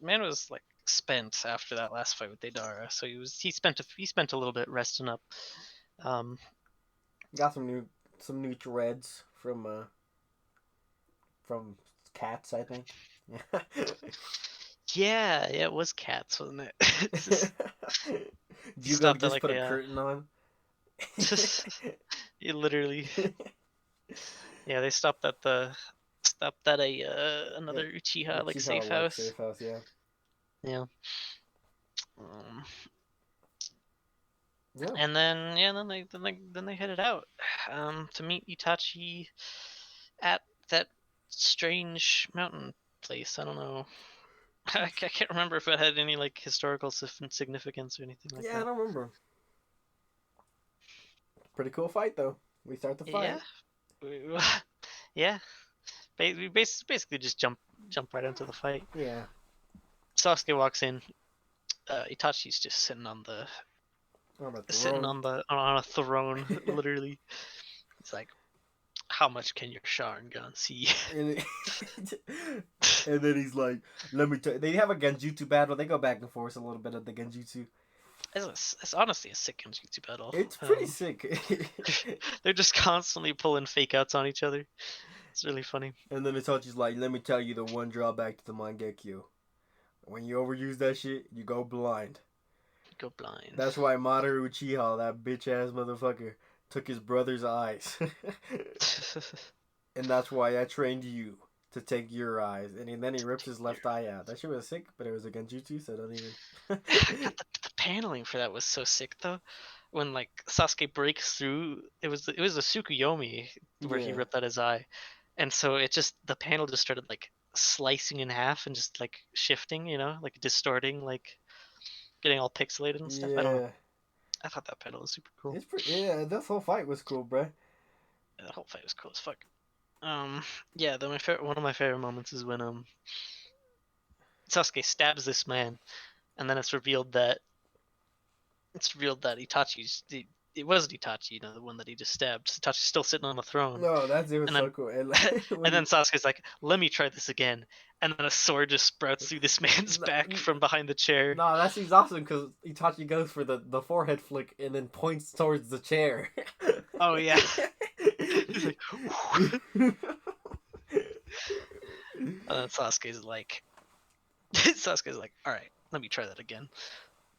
man, was like spent after that last fight with Deidara, so he spent a little bit resting up. Got some new threads from cats, I think. Yeah, it was cats, wasn't it? Jugo Stopped at just like put a curtain on. You literally. Yeah, they stopped at another Uchiha like safe house. Safe house, yeah. Yeah. Yeah. And then then they headed out to meet Itachi at that strange mountain place. I don't know. I can't remember if it had any like historical significance or anything like Yeah, I that. don't remember. Pretty cool fight though. We start the Yeah, fight. yeah. We basically just jump right into the fight. Yeah. Sasuke walks in. Itachi's just On the sitting throne. on a throne, literally. It's like, how much can your Sharingan see? And, and then he's like, let me tell you. They have a Genjutsu battle. They go back and forth a little bit of the Genjutsu. It's honestly a sick Genjutsu battle. It's pretty sick. They're just constantly pulling fake outs on each other. It's really funny. And then Itachi's like, let me tell you the one drawback to the Mangekyo. When you overuse that shit, you go blind. Go blind. That's why Madoru Uchiha, that bitch ass motherfucker, took his brother's eyes. And that's why I trained you to take your eyes. And then he rips his left eye out. That shit was sick, but it was a Genjutsu, so don't even. God, the paneling for that was so sick though. When like Sasuke breaks through, it was a Tsukuyomi where he Yeah. ripped out his eye, and so the panel just started like slicing in half and just like shifting, like distorting, like getting all pixelated and stuff. I don't know. Yeah. I thought that panel was super cool. It's pretty. Yeah, this whole fight was cool, bruh. Yeah, the whole fight was cool as fuck. Yeah, one of my favorite moments is when Sasuke stabs this man, and then it's revealed that it wasn't Itachi, the one that he just stabbed. Itachi's still sitting on the throne. No, it was And so then cool. and then Sasuke's like, "Let me try this again," and then a sword just sprouts through this man's back from behind the chair. No, that seems awesome because Itachi goes for the forehead flick and then points towards the chair. Oh yeah. He's like, Sasuke's like, "All right, let me try that again,"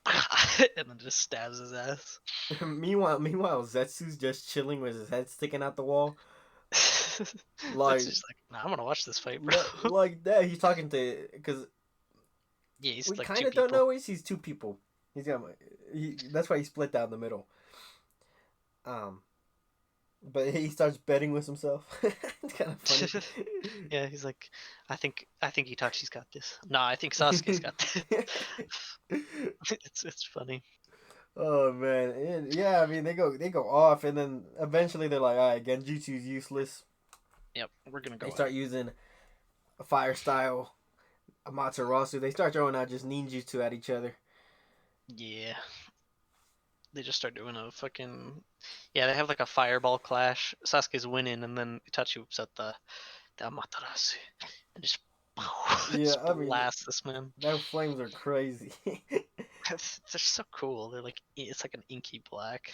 and then just stabs his ass. meanwhile, Zetsu's just chilling with his head sticking out the wall. That's just like, nah, I'm gonna watch this fight, bro. Like that, he's talking to because Yeah, he's we like kind two of don't people. know he's two people. That's why he split down the middle. But he starts betting with himself. It's kind of funny. Yeah, he's like, I think Itachi's got this. Nah, I think Sasuke's got this. It's funny. Oh man, and, yeah. I mean, they go off, and then eventually they're like, all right, Genjutsu's useless. Yep, we're gonna go. They start using a fire style Amaterasu. They start throwing out just ninjutsu at each other. Yeah. They just start doing a fucking. Yeah, they have like a fireball clash. Sasuke's winning, and then Itachi whips out the Amaterasu and just, just blasts this man. Those flames are crazy. They're so cool. They're like, it's like an inky black.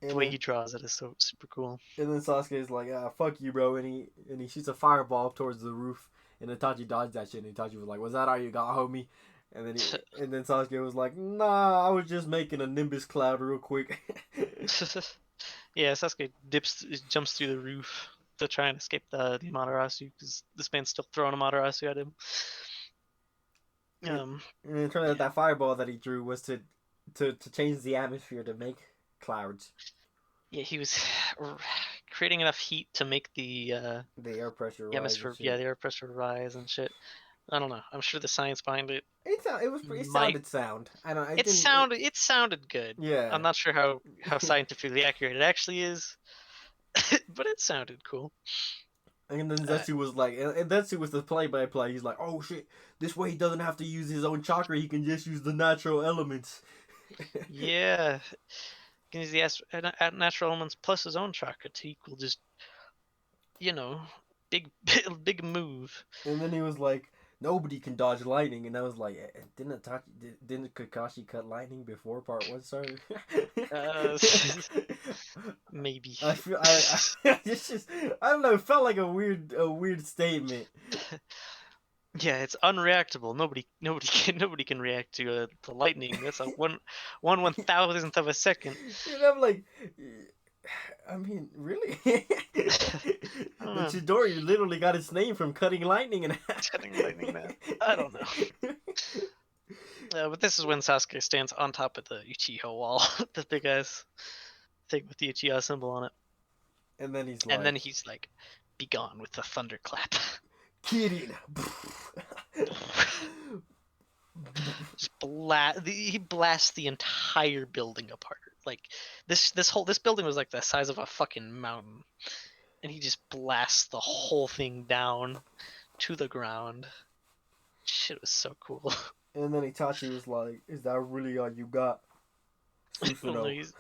And the way he draws it is so super cool. And then Sasuke is like, fuck you, bro, and he shoots a fireball up towards the roof, and Itachi dodged that shit, and Itachi was like, was that all you got, homie? And then Sasuke was like, nah, I was just making a Nimbus cloud real quick. Yeah, Sasuke jumps through the roof to try and escape the Amaterasu, because this man's still throwing Amaterasu at him. And it turned out that fireball that he drew was to change the atmosphere to make clouds. Yeah, he was creating enough heat to make the air pressure rise. Atmosphere, the air pressure rise and shit. I don't know. I'm sure the science behind it. It sounded sound. I don't. It sounded good. Yeah. I'm not sure how scientifically accurate it actually is, but it sounded cool. And then Zetsu was like, and Zetsu was the play-by-play. He's like, oh shit, this way he doesn't have to use his own chakra. He can just use the natural elements. Yeah. He can use the natural elements plus his own chakra to equal just, big move. And then he was like, nobody can dodge lightning, and I was like, didn't Kakashi cut lightning before Part 1 started? Maybe. I don't know. It felt like a weird statement. Yeah, it's unreactable. Nobody can react to lightning. That's a 1/1000th of a second. And I'm like, I mean, really? The Chidori literally got its name from cutting lightning in half. Cutting lightning in half. I don't know. But this is when Sasuke stands on top of the Uchiha wall, the big ass thing with the Uchiha symbol on it. And then he's And then like, he's like, "Be gone with the thunderclap." kidding. He blasts the entire building apart. Like this building was like the size of a fucking mountain, and he just blasts the whole thing down to the ground. Shit was so cool. And then Itachi was like, "Is that really all you got, Susanoo?"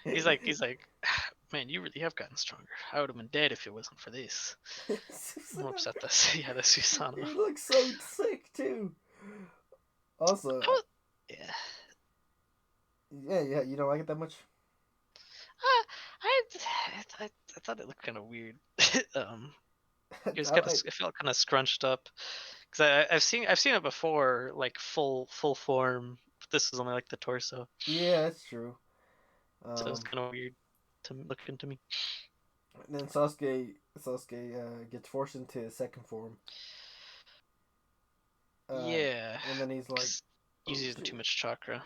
he's like, man, you really have gotten stronger. I would have been dead if it wasn't for this. I'm Susanoo. upset the the Susanoo. He looks so sick too. Also, Yeah. yeah, you don't like it that much. I, I thought it looked kind of weird. It was I like. it felt kind of scrunched up because I've seen it before, like full form. But this is only like the torso, Yeah, that's true. so it's Um, kind of weird to look into me. and then Sasuke gets forced into his second form. Yeah, And then he's like, 'cause he's "Oh using too shit, much chakra.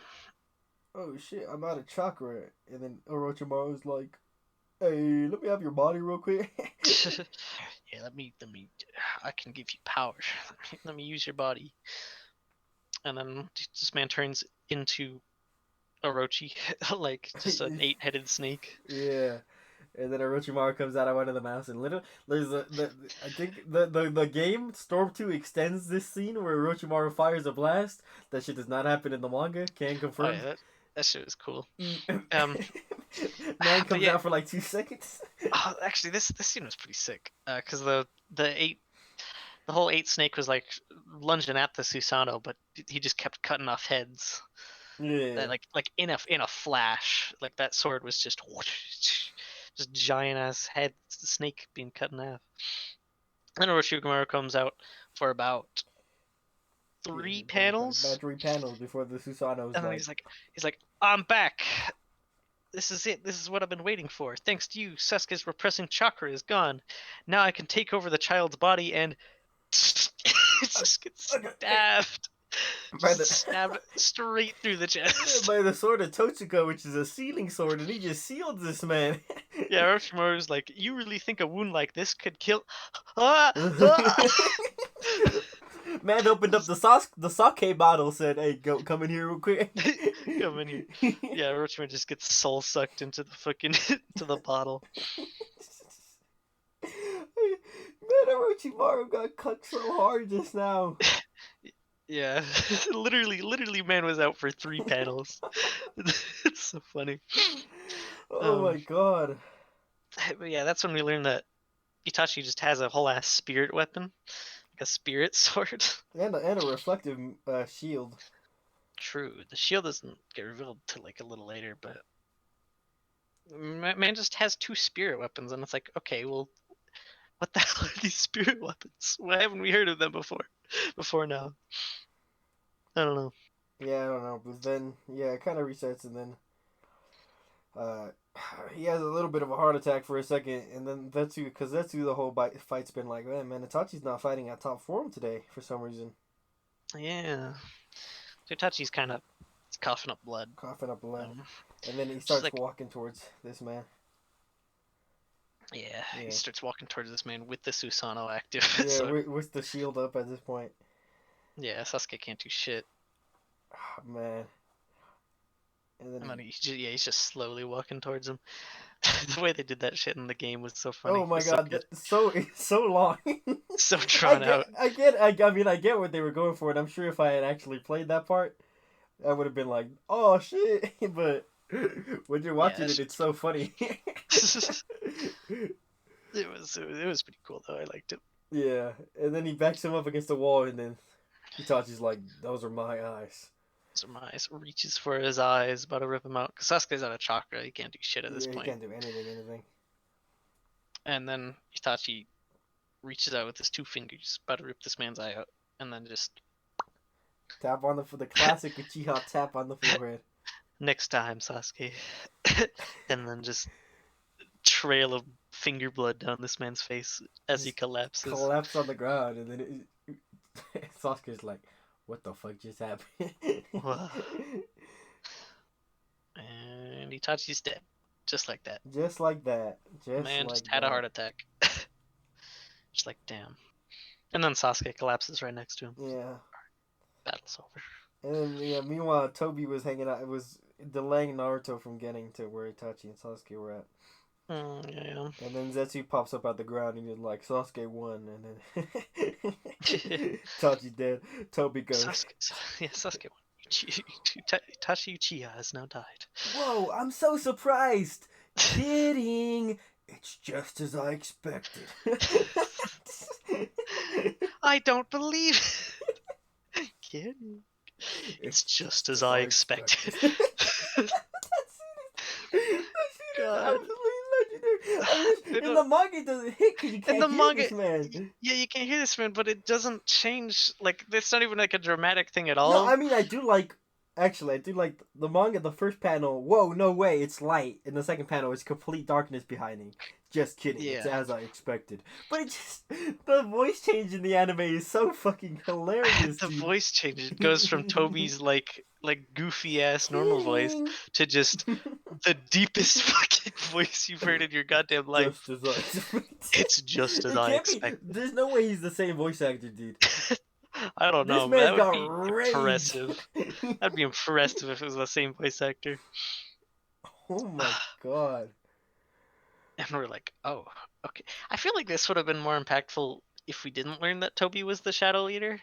oh shit, I'm out of chakra." And then Orochimaru's like, "Hey, let me have your body real quick." Yeah, I can give you power. Let me use your body. And then this man turns into Orochi, like just an 8-headed snake. Yeah. And then Orochimaru comes out of one of the mountains, and literally, I think the game Storm 2 extends this scene where Orochimaru fires a blast. That shit does not happen in the manga. Can Oh confirm. yeah, that shit was cool. Man But comes yeah, out for like 2 seconds. actually, this scene was pretty sick. Because the whole 8 snake was like lunging at the Susanoo, but he just kept cutting off heads. Yeah. That like in a flash, like that sword was just just giant ass head snake being cut in half. And Orochimaru comes out for about Yeah, 3 panels, about 3 panels before the Susanoo's and then like, he's like, I'm back. This is it. This is what I've been waiting for. Thanks to you, Sasuke's repressing chakra is gone. Now I can take over the child's body and it just gets stabbed. by Just the stabbed straight through the chest. by the sword of Tochika, which is a sealing sword, and he just sealed this man. Yeah, Orochimaru's like, you really think a wound like this could kill? Ah, ah! Man opened up the sake bottle, said, "Hey, go come in here real quick." Come in here. Yeah, Orochimaru just gets soul sucked into the fucking into the bottle. Man, Orochimaru got cut so hard just now. Yeah, literally, man was out for 3 panels. It's so funny. Oh my Um, god. but yeah, that's when we learned that Itachi just has a whole ass spirit weapon, like a spirit sword. And a reflective shield. True, the shield doesn't get revealed till like a little later, but man just has 2 spirit weapons, and it's like, okay, well, what the hell are these spirit weapons? Why haven't we heard of them before? Before now, I don't know. Yeah, I don't know, but then yeah, it kind of resets, and then uh, he has a little bit of a heart attack for a second, and then that's who the whole fight's been like. Man, Itachi's not fighting at top form today for some reason. Yeah, so Itachi's kind of coughing up blood. Coughing up blood, Um, and then he she's starts like, walking towards this man. yeah, he Yeah, starts walking towards this man with the Susanoo active. yeah, So with the shield up at this point. yeah, Sasuke can't do shit. Oh, man, and then And then he's just slowly walking towards him. The way they did that shit in the game was so funny. oh It my was so god, good. it's so long. So drawn out. I mean, I get what they were going for, and I'm sure if I had actually played that part, I would have been like, "Oh shit!" But when you're Yeah, watching it, it's so funny. it was pretty cool though. I liked it. Yeah, and then he backs him up against the wall, and then Itachi's like, "Those are my eyes." Surmise reaches for his eyes, about to rip him out. Cause Sasuke's out of chakra, he can't do shit at this Yeah, he point. can't do anything. And then Itachi reaches out with his 2 fingers, about to rip this man's eye out, and then just Tap on the classic Uchiha tap on the forehead. next time, Sasuke, and then just trail of finger blood down this man's face as he Just collapses. collapse on the ground, and then Sasuke's like, what the fuck just happened? And Itachi's dead. Just like that. Just like that. Man Like just had that. a heart attack. Just like, damn. And then Sasuke collapses right next to him. Yeah. Battle's over. And then, yeah, meanwhile, Toby was hanging out. It was delaying Naruto from getting to where Itachi and Sasuke were at. Yeah. And then Zetsu pops up out the ground and he's like, Sasuke won. And then Itachi's dead. Toby goes, Sasuke won. Itachi Uchiha has now died. whoa, I'm so surprised. Kidding. It's just as I expected. I don't believe it. Kidding. It's just as I expected. God. In the manga, it doesn't hit because you can't hear this man. Yeah, you can't hear this man, but it doesn't change. Like, it's not even like a dramatic thing at all. No, I mean, I do like the manga, the first panel, whoa, no way, it's light. In the second panel, it's complete darkness behind me. Just kidding, It's as I expected. But it just, the voice change in the anime is so fucking hilarious. The voice change, it goes from Toby's like goofy ass normal voice to just the deepest fucking voice you've heard in your goddamn life. Just as I expected. It's just as I expected. There's no way he's the same voice actor, dude. I don't know. This man that would got be impressive. I'd be impressed if it was the same voice actor. Oh my god. And we're like, oh, okay. I feel like this would have been more impactful if we didn't learn that Toby was the Shadow Leader.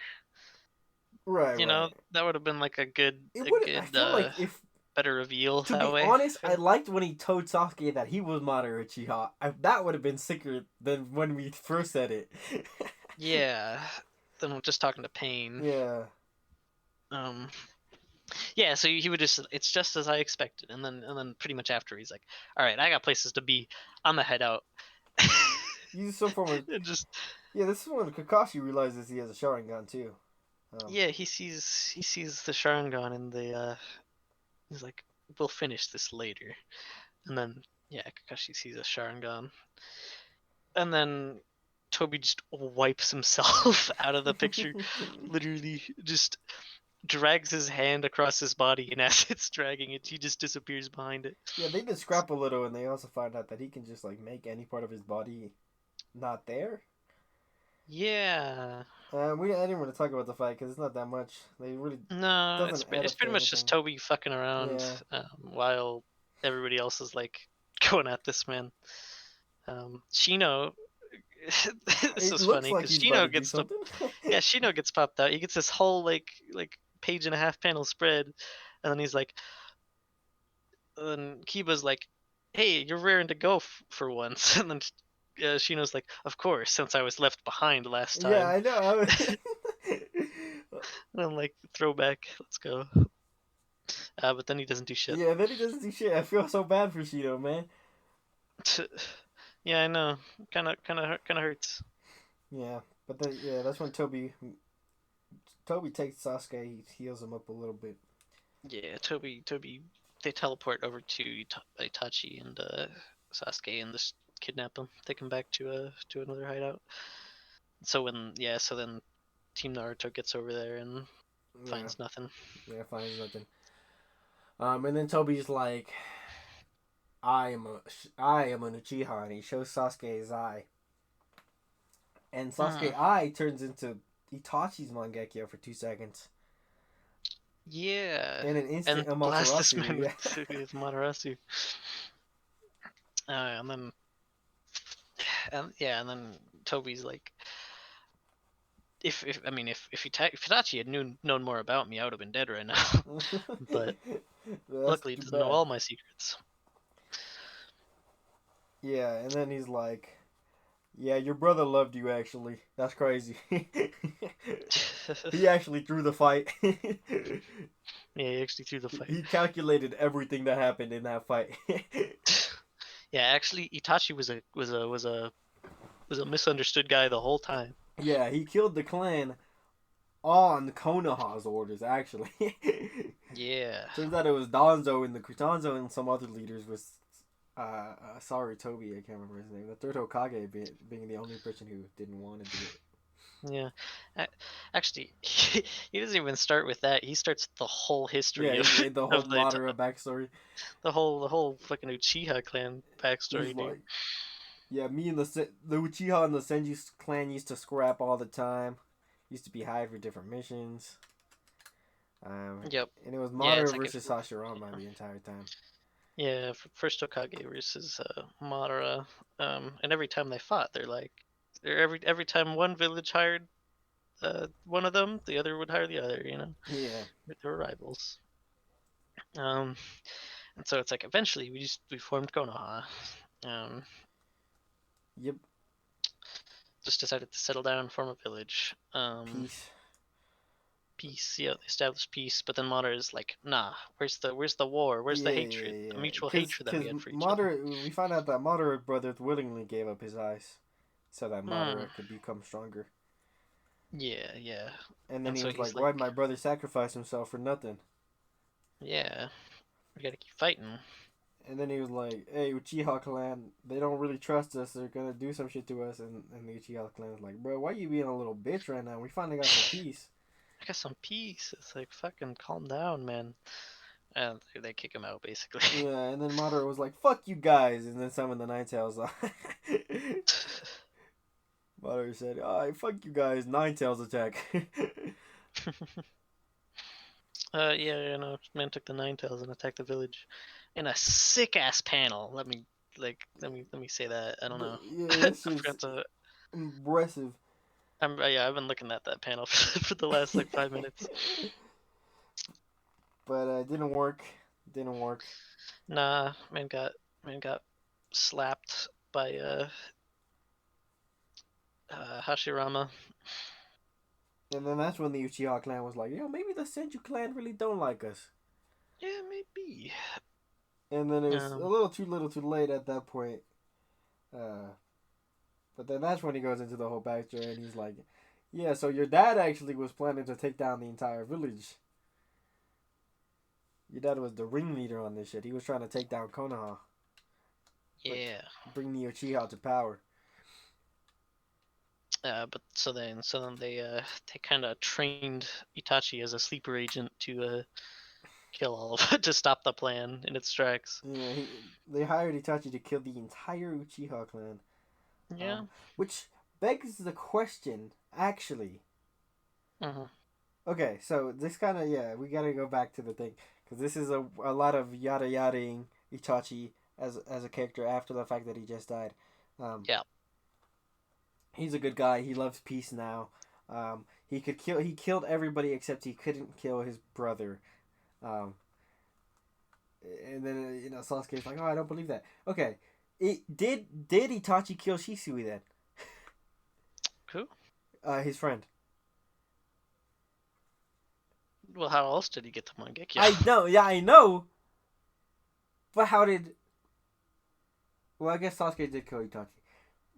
Right, You know, that would have been like a good, I feel like if better reveal to that be way. honest, I liked when he told Sasuke that he was Madara Uchiha. That would have been sicker than when we first said it. Yeah. Then we're just talking to Pain. Yeah. Yeah, so he would just, it's just as I expected, and then pretty much after he's like, all right, I got places to be, I'm gonna head out. He's so from a, just yeah, this is when Kakashi realizes he has a Sharingan too. Yeah, he sees the Sharingan and he's like, we'll finish this later, and then yeah, Kakashi sees a Sharingan, and then Toby just wipes himself out of the picture, literally just drags his hand across his body, and as it's dragging it, he just disappears behind it. Yeah, they did scrap a little, and they also find out that he can just like make any part of his body not there. Yeah. I didn't want to talk about the fight because it's not that much. They really it's pretty much just Toby fucking around while everybody else is like going at this man. Shino. This is funny because Shino gets Shino gets popped out. He gets this whole like page and a half panel spread, and then he's like, and Kiba's like, "Hey, you're raring to go for once," and then Shino's like, "Of course, since I was left behind last time." Yeah, I know. And I'm like, throwback, let's go. But then he doesn't do shit. Yeah, then he doesn't do shit. I feel so bad for Shino, man. Yeah, I know. Kind of hurts. Yeah, but then that's when Toby takes Sasuke. He heals him up a little bit. Yeah, Toby. They teleport over to Itachi and Sasuke and just kidnap him. Take him back to another hideout. So then Team Naruto gets over there and finds nothing. Yeah, finds nothing. And then Toby's like, I am an Uchiha, and he shows Sasuke his eye. And Sasuke's eye turns into Itachi's Mangekyo for 2 seconds. Yeah. And an instant and blast this man with Matarasu. And then Toby's like, if Itachi had known more about me, I would have been dead right now. But luckily, he doesn't know all my secrets. Yeah, and then he's like, yeah, your brother loved you, actually. That's crazy. He actually threw the fight. Yeah, he actually threw the fight. He calculated everything that happened in that fight. Yeah, actually, Itachi was a misunderstood guy the whole time. Yeah, he killed the clan on Konoha's orders, actually. Yeah. Turns out it was Danzo and some other leaders was sorry, Toby, I can't remember his name. The third Hokage being the only person who didn't want to do it. Yeah. A- Actually, he doesn't even start with that. He starts the whole Yeah, history of the whole of Madara backstory. the whole fucking Uchiha clan He's backstory, dude. like, yeah, me and the Uchiha and the Senju clan used to scrap all the time. Used to be hired for different missions. Yep. And it was Yeah, Madara it's like if versus Hashirama the entire time. yeah, first Hokage versus Madara, and every time they fought, every time one village hired one of them, the other would hire the other. You know, Yeah. they were rivals. Um, and so it's like eventually we formed Konoha. Um, Yep. just decided to settle down, form a village. Peace. Peace. Yeah, they established peace. But then Madara is like, nah. Where's the war? Where's the Yeah, hatred? yeah, The yeah. mutual Because hatred that we had for each other. Madara, we found out that Madara brother willingly gave up his eyes so that Hmm. Madara could become stronger. Yeah, yeah. And then And he so was he's like, like, "Why'd my brother sacrifice himself for nothing?" yeah, we gotta keep fighting. And then he was like, "Hey, Uchiha clan, they don't really trust us. They're gonna do some shit to us." And the Uchiha clan was like, "Bro, why you being a little bitch right now? We finally got some peace." I got some peace. It's like fucking calm down, man. And they kick him out basically. Yeah, and then Madara was like, "Fuck you guys," and then some of the Nine Tails. Madara said, "Alright, fuck you guys, Nine Tails attack." Yeah, you know, man took the Nine Tails and attacked the village in a sick ass panel. Let me say that. I don't know. Yeah, I that shit's forgot to. impressive. Yeah, I've been looking at that panel for the last like 5 minutes. But it didn't work. Didn't work. Nah, man got slapped by Hashirama. And then that's when the Uchiha clan was like, "Yo, maybe the Senju clan really don't like us." Yeah, maybe. And then it was a Um, little too late at that point. Uh, but then that's when he goes into the whole backstory and he's like, "Yeah, so your dad actually was planning to take down the entire village. Your dad was the ringleader on this shit. He was trying to take down Konoha, yeah. bring the Uchiha to power." But so then they kind of trained Itachi as a sleeper agent to kill all of it to stop the plan in its tracks. Yeah, they hired Itachi to kill the entire Uchiha clan. Yeah. Which begs the question, actually. Hmm. Okay, so this kind of, yeah, we gotta go back to the thing. Because this is a lot of yada yadaing Itachi as a character after the fact that he just died. Um, Yeah. he's a good guy. He loves peace now. He killed everybody except he couldn't kill his brother. Um, and then, Sasuke's like, "Oh, I don't believe that." Okay, did Itachi kill Shisui then? Who? His friend. Well, how else did he get to Mangekyo? I know, yeah, I know. But how did? Well, I guess Sasuke did kill Itachi.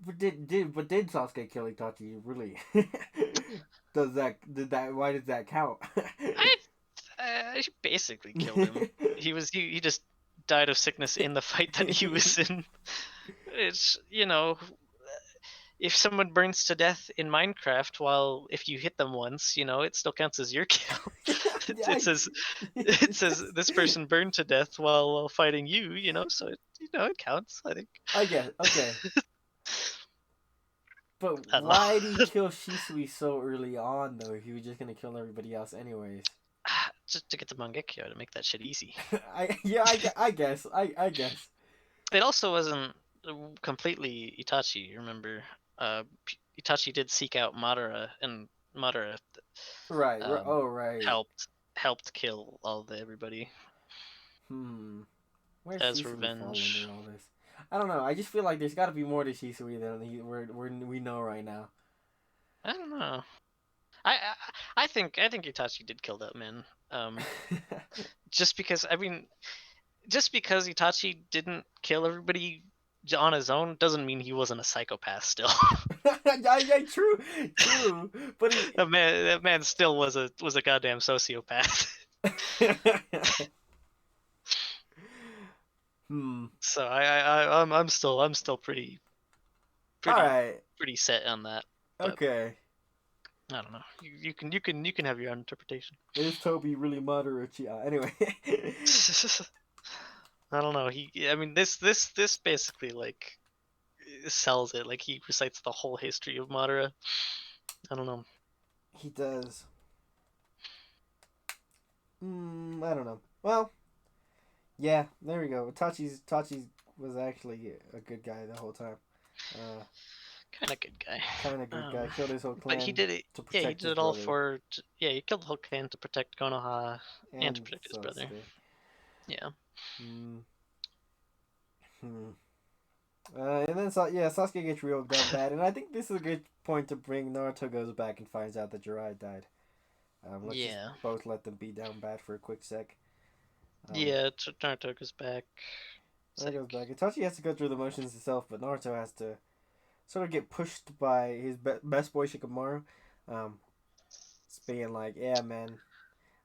But did Sasuke kill Itachi? Really? Why does that count? I I basically killed him. He just died of sickness in the fight that he was in. It's if someone burns to death in Minecraft, while if you hit them once, it still counts as your kill. it, Yeah, it says it says this person burned to death while fighting you. So it counts. I think. I guess. Okay, but I don't why did he know. kill Shisui so early on though? If he was just gonna kill everybody else anyways. Just to get the Mangekyo to make that shit easy. I guess. I guess. It also wasn't completely Itachi. Remember, Itachi did seek out Madara, and Madara Right. um, Oh, right. helped kill all the everybody Hmm. Where's as Shisui fall revenge. under all this? I don't know. I just feel like there's got to be more to Shisui than we know right now. I don't know. I think Itachi did kill that man. Um, just because just because Itachi didn't kill everybody on his own doesn't mean he wasn't a psychopath. Still, Yeah, true. But he. that man still was a goddamn sociopath. Hmm. So I'm still All pretty right. pretty set on that. But Okay. I don't know. You can have your own interpretation. Is Toby really moderate? Yeah. Anyway. I don't know. I mean, this basically like sells it. Like he recites the whole history of Madara. I don't know. He does. I don't know. Well, yeah, there we go. Tachi's was actually a good guy the whole time. Kind of good guy. Kind of good guy. Killed his whole But he clan did it. to Yeah, he protect did his it all brother for. Yeah, he killed the whole clan to protect Konoha and to and protect his brother. Sasuke. Yeah. Hmm. Hmm. And then Sasuke gets real dumb bad, and I think this is a good point to bring. Naruto goes back and finds out that Jiraiya died. Let's just Yeah. both let them be down bad for a quick sec. Yeah. Naruto goes back. Naruto goes back. Itachi has to go through the motions himself, but Naruto has to sort of get pushed by his best boy Shikamaru. It's being like, yeah, man,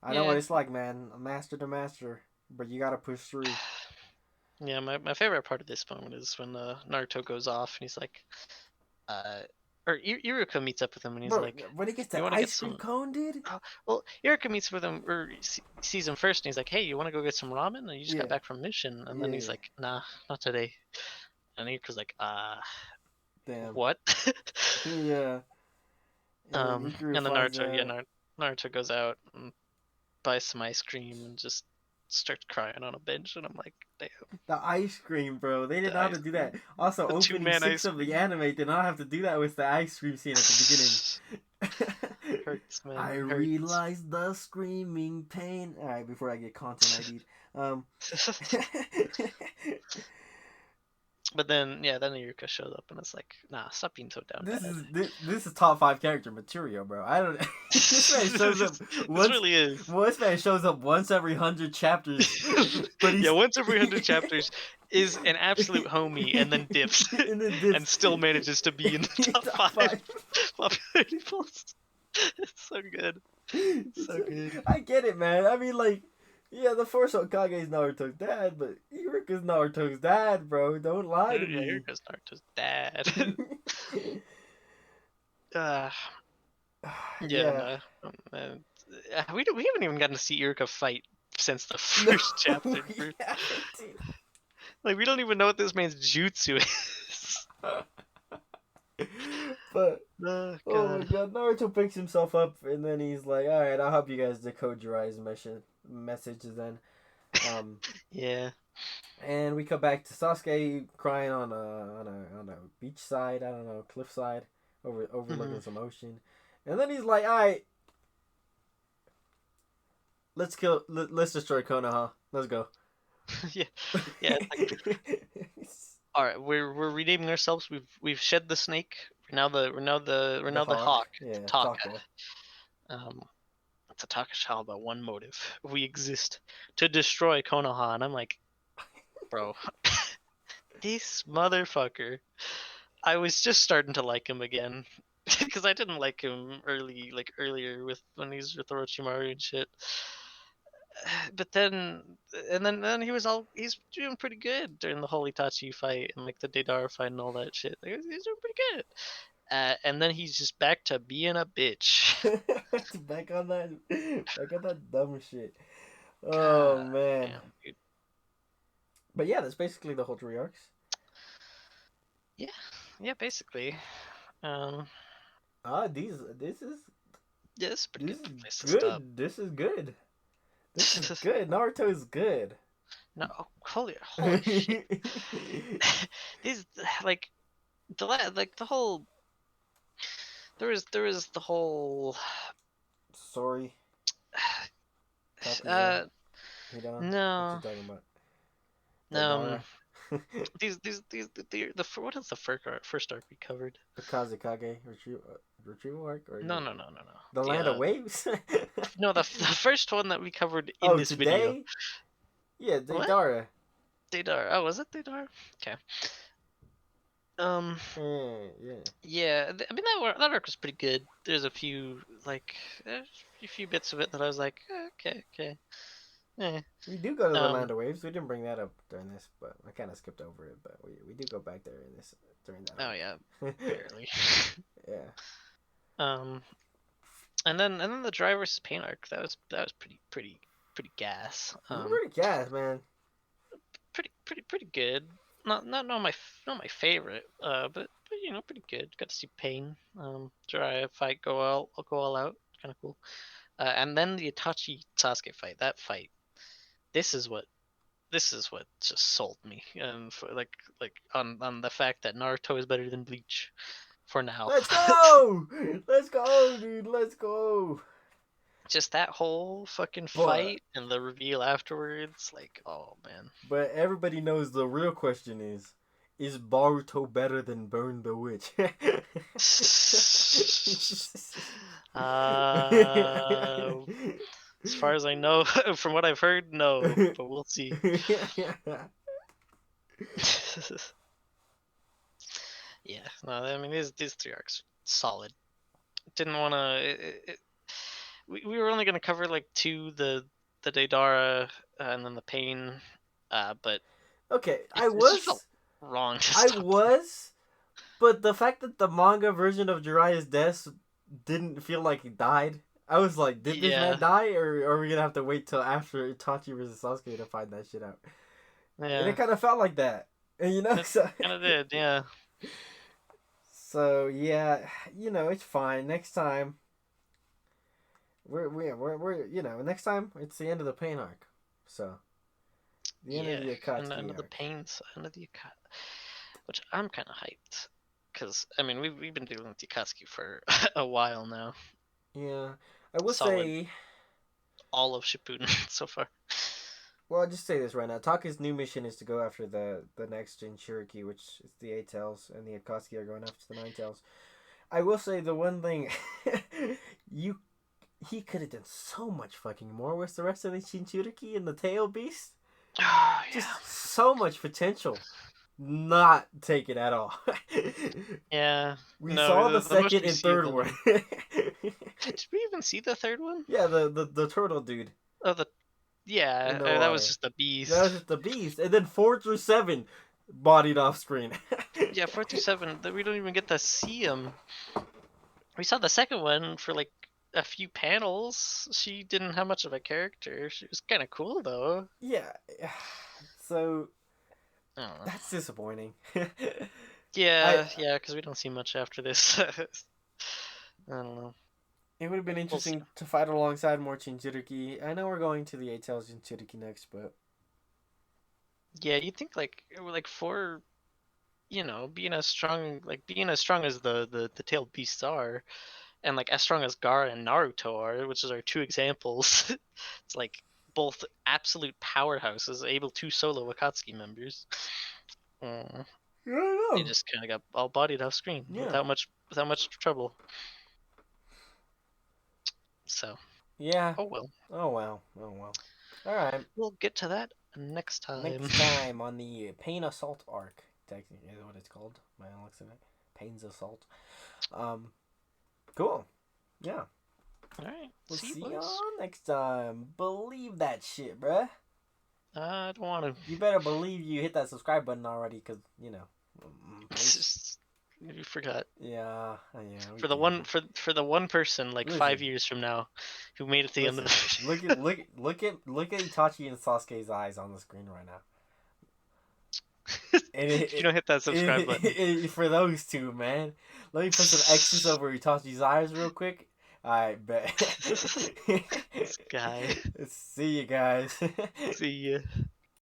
I know what Yeah. it's like, man. A master to master, but you gotta push through. Yeah. My favorite part of this moment is when Naruto goes off and he's like, uh, or Iruka meets up with him and he's Bro, like, when he gets "You that want to get ice cream some?" cone, dude? Oh, well, Iruka meets with him or sees him first and he's like, "Hey, you want to go get some ramen? You just got Yeah, back from mission." And then he's yeah. like, "Nah, not today." And Iruka's like, Damn. what?" Yeah. And then Ikuru And then finds Naruto, yeah, out. Naruto goes out and buys some ice cream and just starts crying on a bench, and I'm like, damn, The ice cream, bro. They didn't the know how ice to do that. cream, Also, the two opening man six ice of the cream. anime did not have to do that with the ice cream scene at the beginning. Hurts, man, I hurts. realized the screaming pain. Alright, before I get content ID'd. But then, yeah, then Iruka shows up and it's like, nah, stop being so down this bad. is this is top 5 character material, bro. I don't. This man shows up This once. really is. Well, this man shows up once every 100 chapters, but Yeah, he's once every 100 chapters is an absolute homie and then dips in the dips. and still manages to be in the top Top 5 5. popularity polls. It's so good. It's so good. I get it, man. I mean, like, yeah, the first Hokage is Naruto's dad, but Iruka's Naruto's dad, bro. Don't lie to Yeah, me. Iruka's Naruto's dad. uh, yeah, Yeah. no. We haven't even gotten to see Iruka fight since the No, first chapter. we haven't. Like, we don't even know what this man's jutsu is. But Oh, oh my God. god, Naruto picks himself up and then he's like, "All right, I'll help you guys decode Jiraiya's messages." Then, um, Yeah. and we come back to Sasuke crying on a beach side. I don't know, cliff side, Hmm. overlooking some ocean, and then he's like, "All right, let's destroy Konoha. Let's go." Yeah. Yeah. It's like, all right, we're renaming ourselves. We've shed the snake. We're The now the hawk, hawk. yeah, Taka. Taka. Um, Taka shall about one motive. We exist to destroy Konoha, and I'm like, bro, this motherfucker. I was just starting to like him again because I didn't like him earlier with when he's with Orochimaru and shit. But then then he's doing pretty good during the whole Itachi fight and like the Deidara fight and all that shit. Like, he's doing pretty good. And then he's just back to being a bitch. Back on that dumb shit. Oh God man. damn, dude. But yeah, that's basically the whole 3 arcs. Yeah, yeah, basically. Um, This is yeah, this is a pretty this good is place to stop. good. This is good. This is good. Naruto is good. No, holy shit. These like like the whole there was the whole Sorry, Kakuya, uh Hidan. What you no talking about? no Deidara. the what is the first arc we covered? The Kazekage retrieval arc or No. the Land of The Waves? no the first one that we covered in Oh, this video. today? Yeah, What? Deidara. Deidara. Oh, was it Deidara? Okay. Um. Yeah. Yeah. I mean that arc was pretty good. There's a few like a few bits of it that I was like, okay. Eh. We do go to the Land Um. of Waves. We didn't bring that up during this, but I kind of skipped over it. But we do go back there during that Oh arc. yeah. Barely. Yeah. um. and then the Jiraiya versus Pain arc, that was pretty gas. Pretty gas, man. Pretty good. Not my favorite. But pretty good. Got to see Pain. Jiraiya fight go all out. Kind of cool. And then the Itachi Sasuke fight. That fight. This is what just sold me. For on the fact that Naruto is better than Bleach. For now. Let's go! Let's go, dude. Let's go. Just that whole fucking But fight and the reveal afterwards, like, oh man. but everybody knows the real question is Boruto better than Burn the Witch? As far as I know, from what I've heard, no, but we'll see. Yeah, no, I mean these 3 arcs solid. Didn't want to. We were only gonna cover like 2, the Deidara and then the Pain, but Okay, it just felt wrong. But the fact that the manga version of Jiraiya's death didn't feel like he died, I was like, did this man die, or are we gonna have to wait till after Itachi versus Sasuke to find that shit out? Yeah. And it kind of felt like that, and so kind of did, yeah. So yeah, it's fine. Next time, we're next time it's the end of the Pain arc, so the end of the Akatsuki end of the Pains, end of the Akatsuki, which I'm kind of hyped, because I mean we've been dealing with the Akatsuki for a while now. Yeah, I will say all of Shippuden so far. Well, I'll just say this right now. Taka's new mission is to go after the next gen Shiriki, which is the 8 Tails, and the Akatsuki are going after the 9 Tails. I will say the one thing, he could have done so much fucking more with the rest of the Shinchuriki and the Tail Beast. Oh, yeah. Just so much potential. Not taken at all. Yeah. We saw the second and third one. Did we even see the third one? Yeah, the turtle dude. Oh, that was just the beast. That was just the beast. And then 4 through 7 bodied off screen. Yeah, 4 through 7, we don't even get to see him. We saw the second one for like a few panels. She didn't have much of a character. She was kind of cool though. Yeah. So that's disappointing. Yeah, because we don't see much after this. I don't know. It would have been interesting to fight alongside more Shinchuriki. I know we're going to the 8 Tails Shinchuriki next, but yeah, you think like for being as strong as the tailed beasts are, and like as strong as Gaara and Naruto are, which is our 2 examples. It's like both absolute powerhouses, able to solo Akatsuki members. I don't know. They just kind of got all bodied off screen without much trouble. So. Yeah. Oh well. All right. We'll get to that next time. Next time on the Pain Assault arc, technically is what it's called. My looks at it. Pain's Assault. Cool. Yeah. Alright. We'll see y'all next time. Believe that shit, bruh. I don't want to. You better believe you hit that subscribe button already, because, You forgot. Yeah. For the one person, like, listen, 5 years from now, who made it to the end of the look at Itachi and Sasuke's eyes on the screen right now. And you don't hit that subscribe button. For those 2, man. Let me put some X's over Itachi's eyes real quick. I bet. This guy. See you guys. See ya.